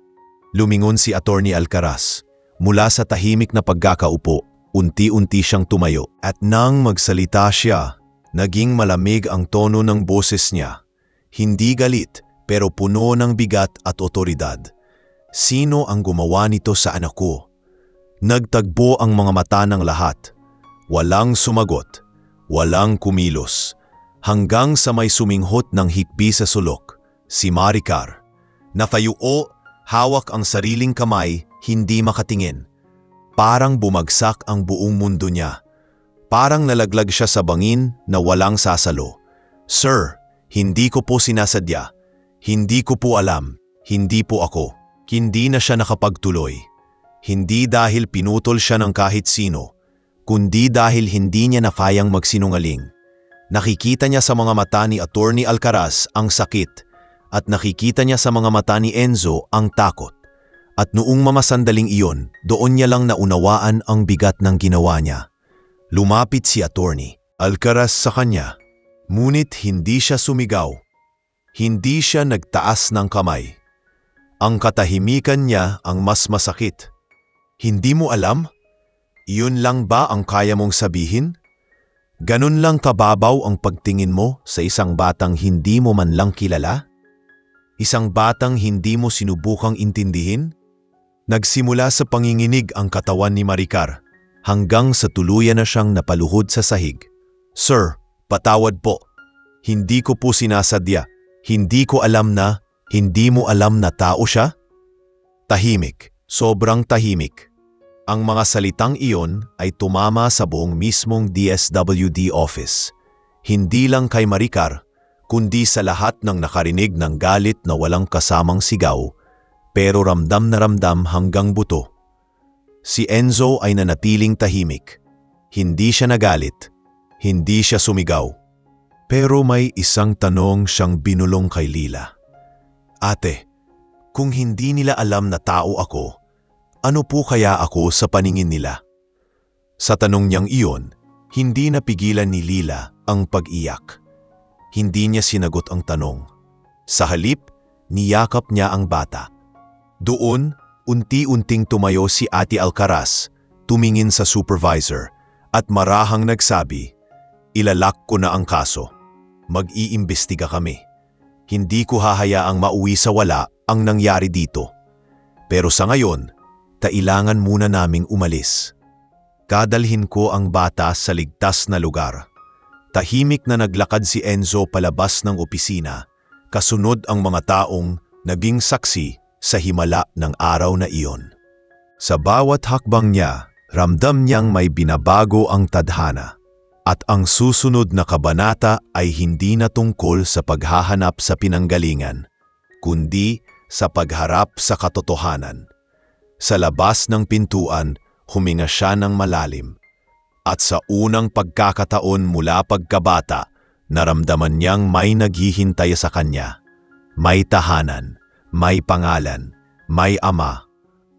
Lumingon si Attorney Alcaraz. Mula sa tahimik na pagkakaupo, unti-unti siyang tumayo. At nang magsalita siya, naging malamig ang tono ng boses niya. Hindi galit, pero puno ng bigat at otoridad. Sino ang gumawa nito sa anak ko? Nagtagbo ang mga mata ng lahat. Walang sumagot, walang kumilos. Hanggang sa may suminghot ng hikbi sa sulok, si Maricar. Natayuo, hawak ang sariling kamay, hindi makatingin. Parang bumagsak ang buong mundo niya. Parang nalaglag siya sa bangin na walang sasalo. Sir, hindi ko po sinasadya. Hindi ko po alam. Hindi po ako. Hindi na siya nakapagtuloy. Hindi dahil pinutol siya ng kahit sino, kundi dahil hindi niya na kayang magsinungaling. Nakikita niya sa mga mata ni Attorney Alcaraz ang sakit, at nakikita niya sa mga mata ni Enzo ang takot. At noong mamasandaling iyon, doon niya lang naunawaan ang bigat ng ginawa niya. Lumapit si Attorney Alcaraz sa kanya, ngunit hindi siya sumigaw. Hindi siya nagtaas ng kamay. Ang katahimikan niya ang mas masakit. Hindi mo alam? Iyon lang ba ang kaya mong sabihin? Ganun lang kababaw ang pagtingin mo sa isang batang hindi mo man lang kilala? Isang batang hindi mo sinubukang intindihin? Nagsimula sa panginginig ang katawan ni Maricar hanggang sa tuluyan na siyang napaluhod sa sahig. Sir, patawad po. Hindi ko po sinasadya. Hindi ko alam na, hindi mo alam na tao siya? Tahimik, sobrang tahimik. Ang mga salitang iyon ay tumama sa buong mismong DSWD office. Hindi lang kay Maricar, kundi sa lahat ng nakarinig ng galit na walang kasamang sigaw, pero ramdam na ramdam hanggang buto. Si Enzo ay nanatiling tahimik. Hindi siya nagalit, hindi siya sumigaw. Pero may isang tanong siyang binulong kay Lila. Ate, kung hindi nila alam na tao ako, ano po kaya ako sa paningin nila? Sa tanong niyang iyon, hindi napigilan ni Lila ang pag-iyak. Hindi niya sinagot ang tanong. Sa halip, niyakap niya ang bata. Doon, unti-unting tumayo si Ate Alcaraz, tumingin sa supervisor, at marahang nagsabi, ilalak ko na ang kaso. Mag-iimbestiga kami. Hindi ko hahayaang mauwi sa wala ang nangyari dito. Pero sa ngayon, kailangan muna naming umalis. Kadalhin ko ang bata sa ligtas na lugar. Tahimik na naglakad si Enzo palabas ng opisina, kasunod ang mga taong naging saksi sa himala ng araw na iyon. Sa bawat hakbang niya, ramdam niyang may binabago ang tadhana. At ang susunod na kabanata ay hindi na tungkol sa paghahanap sa pinanggalingan, kundi sa pagharap sa katotohanan. Sa labas ng pintuan, huminga siya ng malalim. At sa unang pagkakataon mula pagkabata, naramdaman niyang may naghihintay sa kanya. May tahanan, may pangalan, may ama.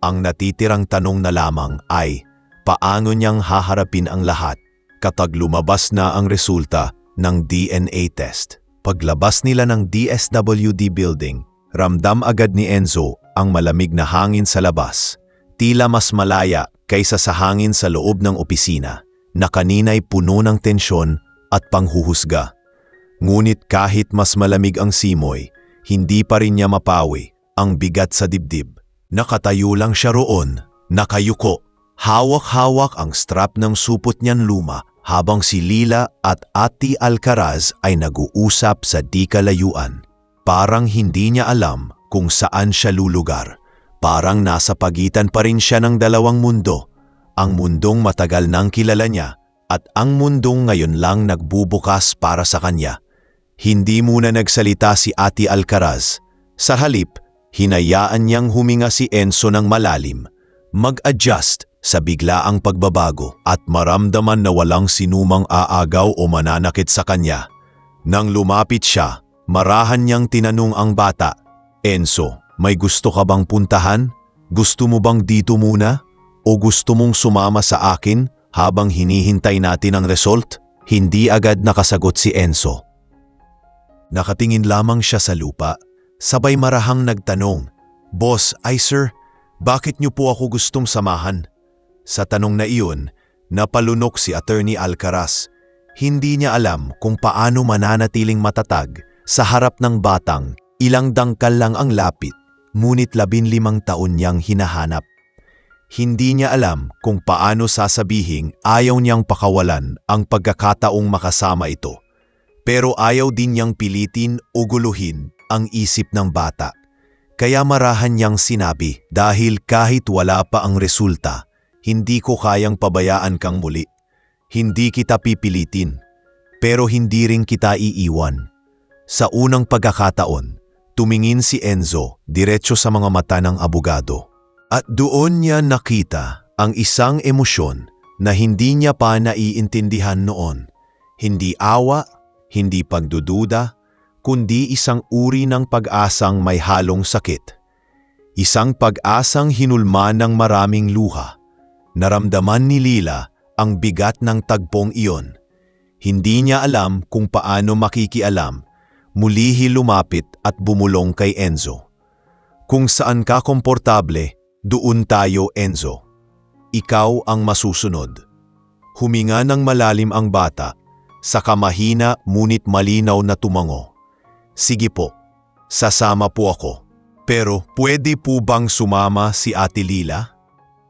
Ang natitirang tanong na lamang ay, paano niyang haharapin ang lahat kapag lumabas na ang resulta ng DNA test? Paglabas nila ng DSWD building, ramdam agad ni Enzo ang malamig na hangin sa labas. Tila mas malaya kaysa sa hangin sa loob ng opisina na kanina'y puno ng tensyon at panghuhusga. Ngunit kahit mas malamig ang simoy, hindi pa rin niya mapawi ang bigat sa dibdib. Nakatayo lang siya roon, nakayuko. Hawak-hawak ang strap ng supot niyan luma habang si Lila at Ate Alcaraz ay nag-uusap sa di kalayuan. Parang hindi niya alam kung saan siya lulugar. Parang nasa pagitan pa rin siya ng dalawang mundo. Ang mundong matagal nang kilala niya at ang mundong ngayon lang nagbubukas para sa kanya. Hindi muna nagsalita si Ate Alcaraz. Sa halip, hinayaan niyang huminga si Enzo ng malalim, mag-adjust sa biglaang pagbabago at maramdaman na walang sinumang aagaw o mananakit sa kanya. Nang lumapit siya, marahan niyang tinanong ang bata, Enzo, may gusto ka bang puntahan? Gusto mo bang dito muna? O gusto mong sumama sa akin habang hinihintay natin ang result? Hindi agad nakasagot si Enzo. Nakatingin lamang siya sa lupa, sabay marahang nagtanong, Boss, ay sir, bakit niyo po ako gustong samahan? Sa tanong na iyon, napalunok si Attorney Alcaraz. Hindi niya alam kung paano mananatiling matatag sa harap ng batang ilang dangkal lang ang lapit, ngunit 15 taon niyang hinahanap. Hindi niya alam kung paano sasabihing ayaw niyang pakawalan ang pagkakataong makasama ito. Pero ayaw din niyang pilitin o guluhin ang isip ng bata. Kaya marahan niyang sinabi, dahil kahit wala pa ang resulta, hindi ko kayang pabayaan kang muli. Hindi kita pipilitin, pero hindi rin kita iiwan. Sa unang pagkakataon, tumingin si Enzo diretso sa mga mata ng abogado. At doon niya nakita ang isang emosyon na hindi niya pa naiintindihan noon. Hindi awa, hindi pagdududa, kundi isang uri ng pag-asang may halong sakit. Isang pag-asang hinulma ng maraming luha. Naramdaman ni Lila ang bigat ng tagpong iyon. Hindi niya alam kung paano makikialam. Mulihi lumapit at bumulong kay Enzo. Kung saan ka komportable, doon tayo, Enzo. Ikaw ang masusunod. Huminga ng malalim ang bata, saka mahina ngunit malinaw na tumango. Sige po, sasama po ako. Pero pwede po bang sumama si Ate Lila?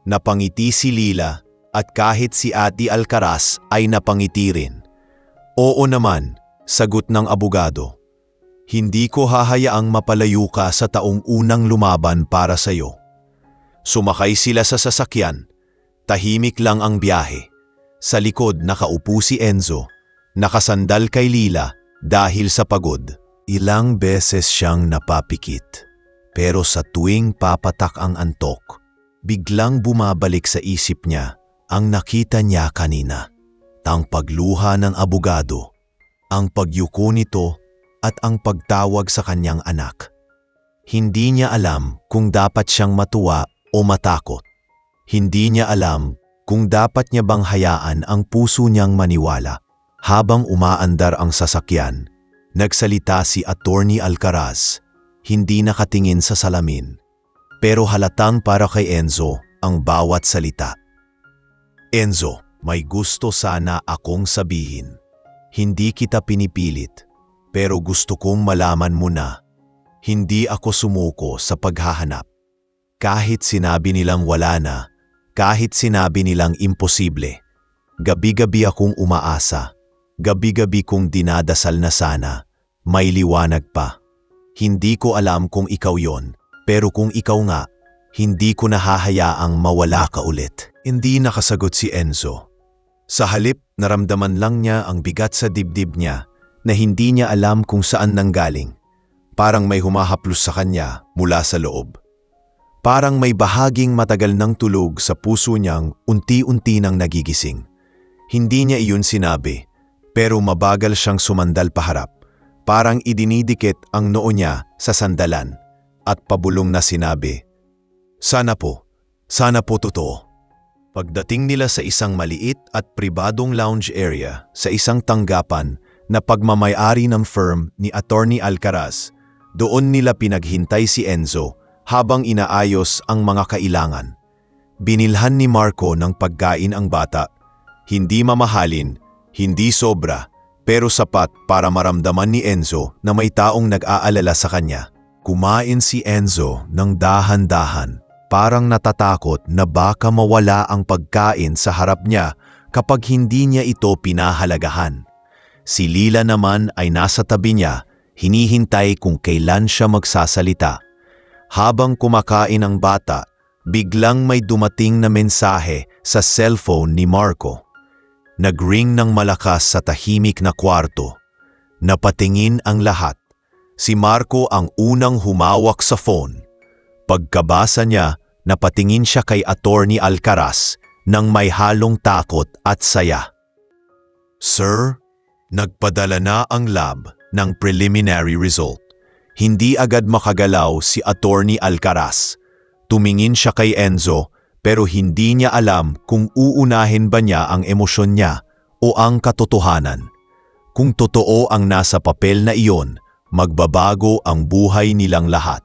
Napangiti si Lila at kahit si Ate Alcaraz ay napangiti rin. Oo naman, sagot ng abogado. Hindi ko hahayaang mapalayo ka sa taong unang lumaban para sa'yo. Sumakay sila sa sasakyan. Tahimik lang ang biyahe. Sa likod nakaupo si Enzo, nakasandal kay Lila dahil sa pagod. Ilang beses siyang napapikit. Pero sa tuwing papatak ang antok, biglang bumabalik sa isip niya ang nakita niya kanina. Ang pagluha ng abogado, ang pagyuko nito at ang pagtawag sa kanyang anak. Hindi niya alam kung dapat siyang matuwa o matakot. Hindi niya alam kung dapat niya bang hayaan ang puso niyang maniwala. Habang umaandar ang sasakyan, nagsalita si Attorney Alcaraz, hindi nakatingin sa salamin. Pero halatang para kay Enzo ang bawat salita. Enzo, may gusto sana akong sabihin. Hindi kita pinipilit. Pero gusto kong malaman mo na, hindi ako sumuko sa paghahanap. Kahit sinabi nilang wala na, kahit sinabi nilang imposible, gabi-gabi akong umaasa, gabi-gabi kong dinadasal na sana, may liwanag pa. Hindi ko alam kung ikaw yon, pero kung ikaw nga, hindi ko nahahayaang mawala ka ulit. Hindi nakasagot si Enzo. Sa halip, naramdaman lang niya ang bigat sa dibdib niya, na hindi niya alam kung saan nanggaling. Parang may humahaplos sa kanya mula sa loob. Parang may bahaging matagal ng tulog sa puso niyang unti-unti nang nagigising. Hindi niya iyon sinabi, pero mabagal siyang sumandal paharap. Parang idinidikit ang noo niya sa sandalan at pabulong na sinabi, sana po totoo. Pagdating nila sa isang maliit at pribadong lounge area sa isang tanggapan na pagmamay-ari ng firm ni Attorney Alcaraz, doon nila pinaghintay si Enzo habang inaayos ang mga kailangan. Binilhan ni Marco ng pagkain ang bata, hindi mamahalin, hindi sobra, pero sapat para maramdaman ni Enzo na may taong nag-aalala sa kanya. Kumain si Enzo ng dahan-dahan, parang natatakot na baka mawala ang pagkain sa harap niya kapag hindi niya ito pinahalagahan. Si Lila naman ay nasa tabi niya, hinihintay kung kailan siya magsasalita. Habang kumakain ang bata, biglang may dumating na mensahe sa cellphone ni Marco. Nagring ng malakas sa tahimik na kwarto. Napatingin ang lahat. Si Marco ang unang humawak sa phone. Pagkabasa niya, napatingin siya kay Attorney Alcaraz nang may halong takot at saya. Sir, nagpadala na ang lab ng preliminary result. Hindi agad makagalaw si Attorney Alcaraz. Tumingin siya kay Enzo pero hindi niya alam kung uunahin ba niya ang emosyon niya o ang katotohanan. Kung totoo ang nasa papel na iyon, magbabago ang buhay nilang lahat.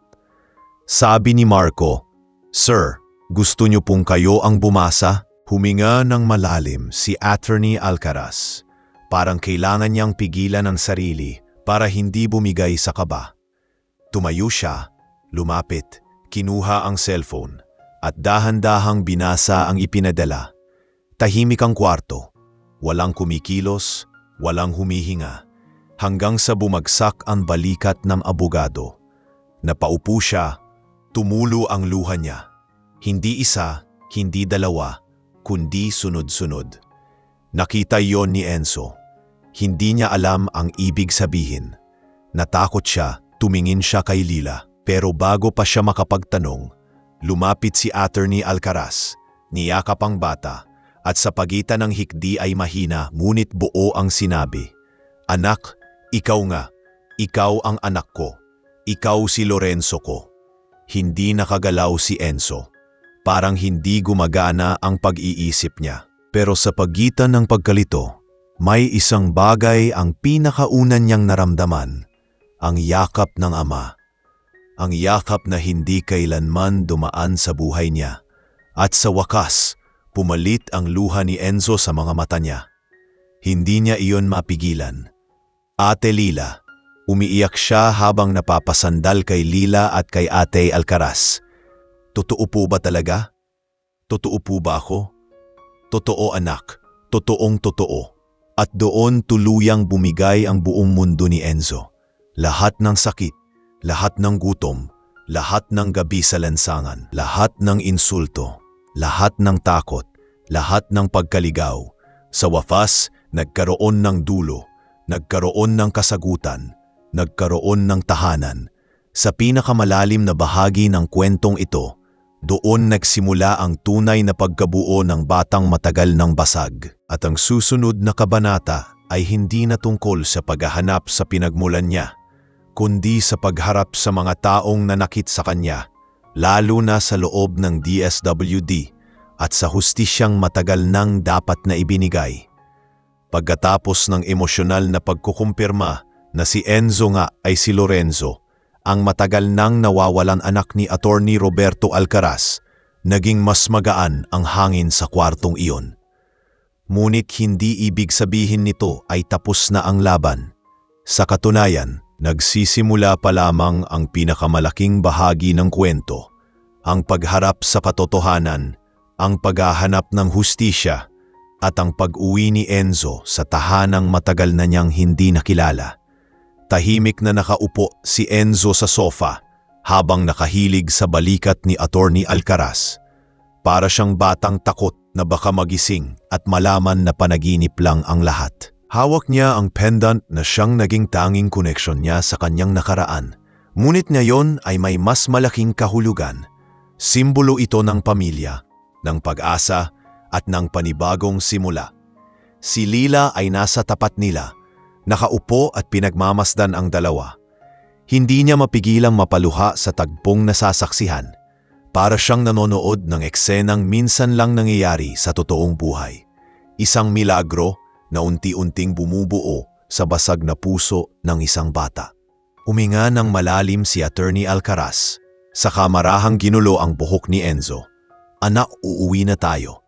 Sabi ni Marco, Sir, gusto niyo pong kayo ang bumasa? Huminga ng malalim si Attorney Alcaraz. Parang kailangan niyang pigilan ang sarili para hindi bumigay sa kaba. Tumayo siya, lumapit, kinuha ang cellphone at dahan-dahang binasa ang ipinadala. Tahimik ang kwarto, walang kumikilos, walang humihinga, hanggang sa bumagsak ang balikat ng abogado. Napaupo siya, tumulo ang luha niya. Hindi isa, hindi dalawa, kundi sunod-sunod. Nakita yon ni Enzo. Hindi niya alam ang ibig sabihin. Natakot siya, tumingin siya kay Lila. Pero bago pa siya makapagtanong, lumapit si Attorney Alcaraz, niyakap ang bata, at sa pagitan ng hikdi ay mahina ngunit buo ang sinabi, Anak, ikaw nga, Ikaw ang anak ko. Ikaw si Lorenzo ko. Hindi nakagalaw si Enzo. Parang hindi gumagana ang pag-iisip niya. Pero sa pagitan ng pagkalito, may isang bagay ang pinakaunan niyang naramdaman. Ang yakap ng ama. Ang yakap na hindi kailanman dumaan sa buhay niya. At sa wakas, pumalit ang luha ni Enzo sa mga mata niya. Hindi niya iyon mapigilan. Ate Lila. Umiiyak siya habang napapasandal kay Lila at kay Ate Alcaraz. Totoo po ba talaga? Totoo po ba ako? Totoo anak, totoong totoo. At doon tuluyang bumigay ang buong mundo ni Enzo. Lahat ng sakit, lahat ng gutom, lahat ng gabi sa lansangan, lahat ng insulto, lahat ng takot, lahat ng pagkaligaw. Sa wakas, nagkaroon ng dulo, nagkaroon ng kasagutan, nagkaroon ng tahanan. Sa pinakamalalim na bahagi ng kwentong ito, doon nagsimula ang tunay na pagkabuo ng batang matagal ng basag. At ang susunod na kabanata ay hindi na tungkol sa paghahanap sa pinagmulan niya, kundi sa pagharap sa mga taong nanakit sa kanya, lalo na sa loob ng DSWD at sa hustisyang matagal nang dapat na ibinigay. Pagkatapos ng emosyonal na pagkukumpirma na si Enzo nga ay si Lorenzo, ang matagal nang nawawalan anak ni Attorney Roberto Alcaraz, naging mas magaan ang hangin sa kwartong iyon. Ngunit hindi ibig sabihin nito ay tapos na ang laban. Sa katunayan, nagsisimula pa lamang ang pinakamalaking bahagi ng kwento, ang pagharap sa katotohanan, ang paghahanap ng hustisya, at ang pag-uwi ni Enzo sa tahanang matagal na niyang hindi nakilala. Tahimik na nakaupo si Enzo sa sofa habang nakahilig sa balikat ni Attorney Alcaraz. Para siyang batang takot na baka magising at malaman na panaginip lang ang lahat. Hawak niya ang pendant na siyang naging tanging koneksyon niya sa kanyang nakaraan. Ngunit ngayon ay may mas malaking kahulugan. Simbolo ito ng pamilya, ng pag-asa at ng panibagong simula. Si Lila ay nasa tapat nila, nakaupo at pinagmamasdan ang dalawa. Hindi niya mapigilang mapaluha sa tagpong nasasaksihan. Para siyang nanonood ng eksenang minsan lang nangyayari sa totoong buhay. Isang milagro na unti-unting bumubuo sa basag na puso ng isang bata. Uminga ng malalim si Attorney Alcaraz. Sa kamarahang ginulo ang buhok ni Enzo. Anak, uuwi na tayo.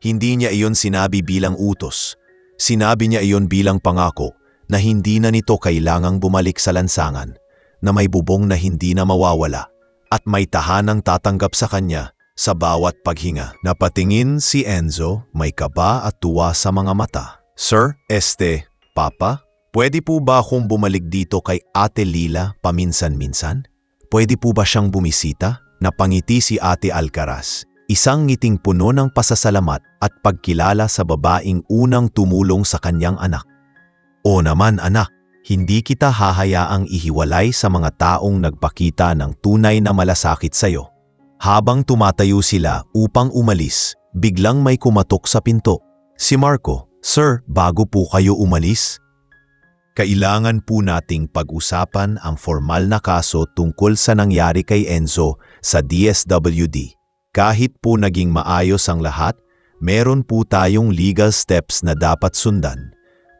Hindi niya iyon sinabi bilang utos. Sinabi niya iyon bilang pangako na hindi na nito kailangang bumalik sa lansangan, na may bubong na hindi na mawawala at may tahanang tatanggap sa kanya sa bawat paghinga. Napatingin si Enzo, may kaba at tuwa sa mga mata. Sir, Papa, pwede po ba akong bumalik dito kay Ate Lila paminsan-minsan? Pwede po ba siyang bumisita? Napangiti si Ate Alcaraz, isang ngiting puno ng pasasalamat at pagkilala sa babaeng unang tumulong sa kanyang anak. O naman anak, hindi kita hahayaang ihiwalay sa mga taong nagpakita ng tunay na malasakit sa'yo. Habang tumatayo sila upang umalis, biglang may kumatok sa pinto. Si Marco, Sir, bago po kayo umalis, kailangan po nating pag-usapan ang formal na kaso tungkol sa nangyari kay Enzo sa DSWD. Kahit po naging maayos ang lahat, meron po tayong legal steps na dapat sundan.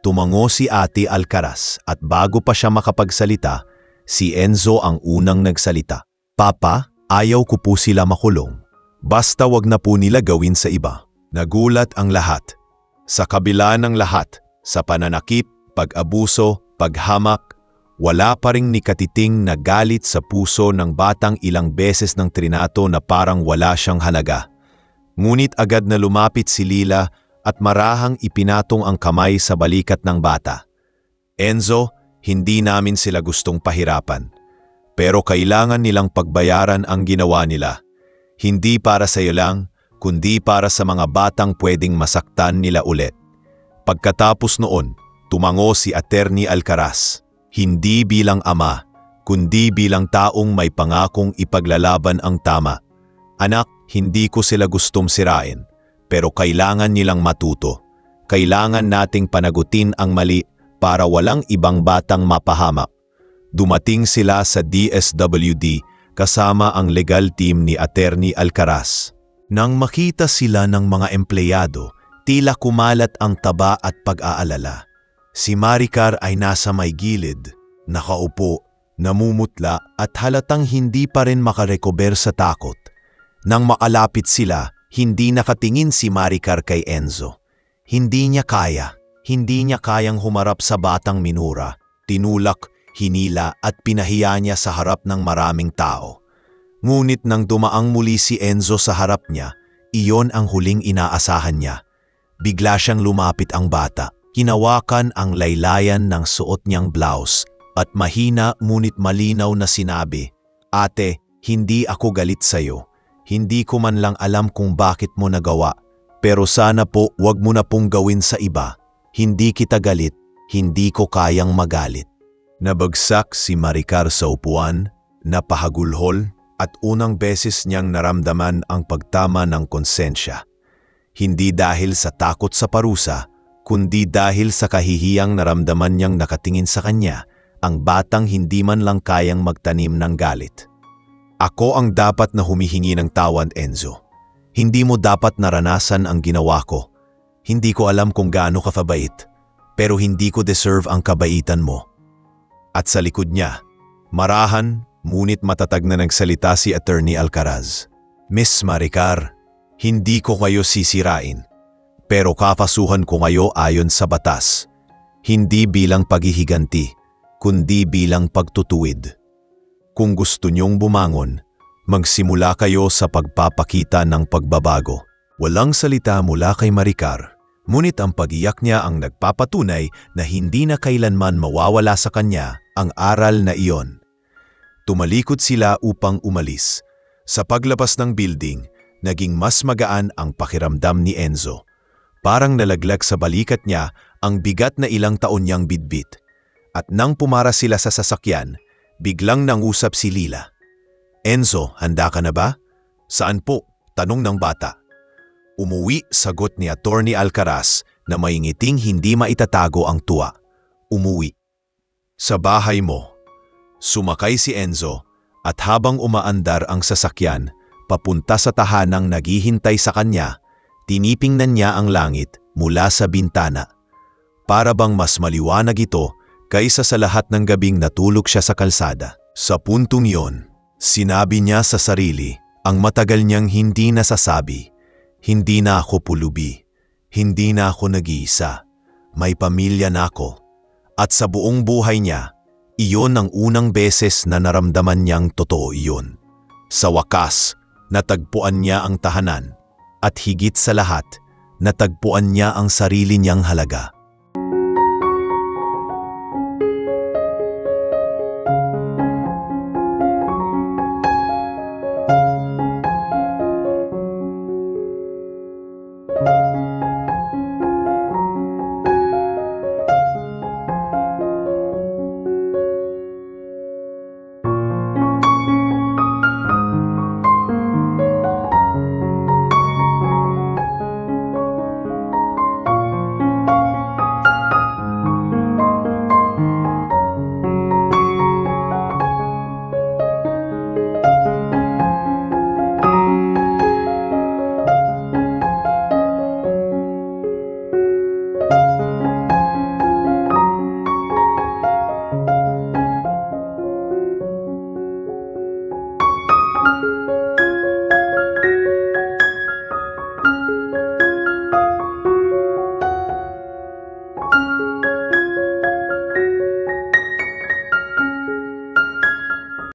Tumango si Ate Alcaraz at bago pa siya makapagsalita, si Enzo ang unang nagsalita. Papa, ayaw ko po sila makulong. Basta wag na po nila gawin sa iba. Nagulat ang lahat. Sa kabila ng lahat, sa pananakit, pag-abuso, paghamak, wala pa ring nikatiting na galit sa puso ng batang ilang beses ng trinato na parang wala siyang halaga. Ngunit agad na lumapit si Lila at marahang ipinatong ang kamay sa balikat ng bata. Enzo, hindi namin sila gustong pahirapan. Pero kailangan nilang pagbayaran ang ginawa nila. Hindi para sa iyo lang, kundi para sa mga batang pwedeng masaktan nila ulit. Pagkatapos noon, tumango si Attorney Alcaraz. Hindi bilang ama, kundi bilang taong may pangakong ipaglalaban ang tama. Anak, hindi ko sila gustong sirain. Pero kailangan nilang matuto. Kailangan nating panagutin ang mali para walang ibang batang mapahamak. Dumating sila sa DSWD kasama ang legal team ni Attorney Alcaraz. Nang makita sila ng mga empleyado, tila kumalat ang taba at pag-aalala. Si Maricar ay nasa may gilid, nakaupo, namumutla at halatang hindi pa rin makarecover sa takot. Nang makalapit sila, hindi nakatingin si Maricar kay Enzo. Hindi niya kayang humarap sa batang minura, tinulak, hinila at pinahiya niya sa harap ng maraming tao. Ngunit nang dumaang muli si Enzo sa harap niya, iyon ang huling inaasahan niya. Bigla siyang lumapit ang bata. Kinawakan ang laylayan ng suot niyang blouse at mahina ngunit malinaw na sinabi, "Ate, hindi ako galit sa'yo. Hindi ko man lang alam kung bakit mo nagawa. Pero sana po wag mo na pong gawin sa iba. Hindi kita galit, hindi ko kayang magalit." Nabagsak si Maricar sa upuan, napahagulhol at unang beses niyang naramdaman ang pagtama ng konsensya. Hindi dahil sa takot sa parusa, kundi dahil sa kahihiyang naramdaman niyang nakatingin sa kanya ang batang hindi man lang kayang magtanim ng galit. "Ako ang dapat na humihingi ng tawad, Enzo. Hindi mo dapat naranasan ang ginawa ko. Hindi ko alam kung gaano ka kabait, pero hindi ko deserve ang kabaitan mo." At sa likod niya, marahan, ngunit matatag na nagsalita si Attorney Alcaraz. "Miss Maricar, hindi ko kayo sisirain. Pero kakasuhan ko kayo ayon sa batas. Hindi bilang paghihiganti, kundi bilang pagtutuwid. Kung gusto niyong bumangon, magsimula kayo sa pagpapakita ng pagbabago." Walang salita mula kay Maricar, ngunit ang pag-iyak niya ang nagpapatunay na hindi na kailanman mawawala sa kanya ang aral na iyon. Tumalikod sila upang umalis. Sa paglabas ng building, naging mas magaan ang pakiramdam ni Enzo. Parang nalaglag sa balikat niya ang bigat na ilang taon niyang bitbit. At nang pumara sila sa sasakyan, biglang nangusap si Lila. "Enzo, handa ka na ba?" "Saan po?" tanong ng bata. "Umuwi," sagot ni Attorney Alcaraz na may ngiting hindi maitatago ang tuwa. "Umuwi." "Sa bahay mo." Sumakay si Enzo at habang umaandar ang sasakyan, papunta sa tahanang naghihintay sa kanya, tinipingnan niya ang langit mula sa bintana. Para bang mas maliwanag ito kaysa sa lahat ng gabing natulog siya sa kalsada. Sa puntong iyon, sinabi niya sa sarili ang matagal niyang hindi nasasabi. "Hindi na ako pulubi. Hindi na ako nag-iisa. May pamilya na ako." At sa buong buhay niya, iyon ang unang beses na naramdaman niyang totoo iyon. Sa wakas, natagpuan niya ang tahanan. At higit sa lahat, natagpuan niya ang sarili niyang halaga.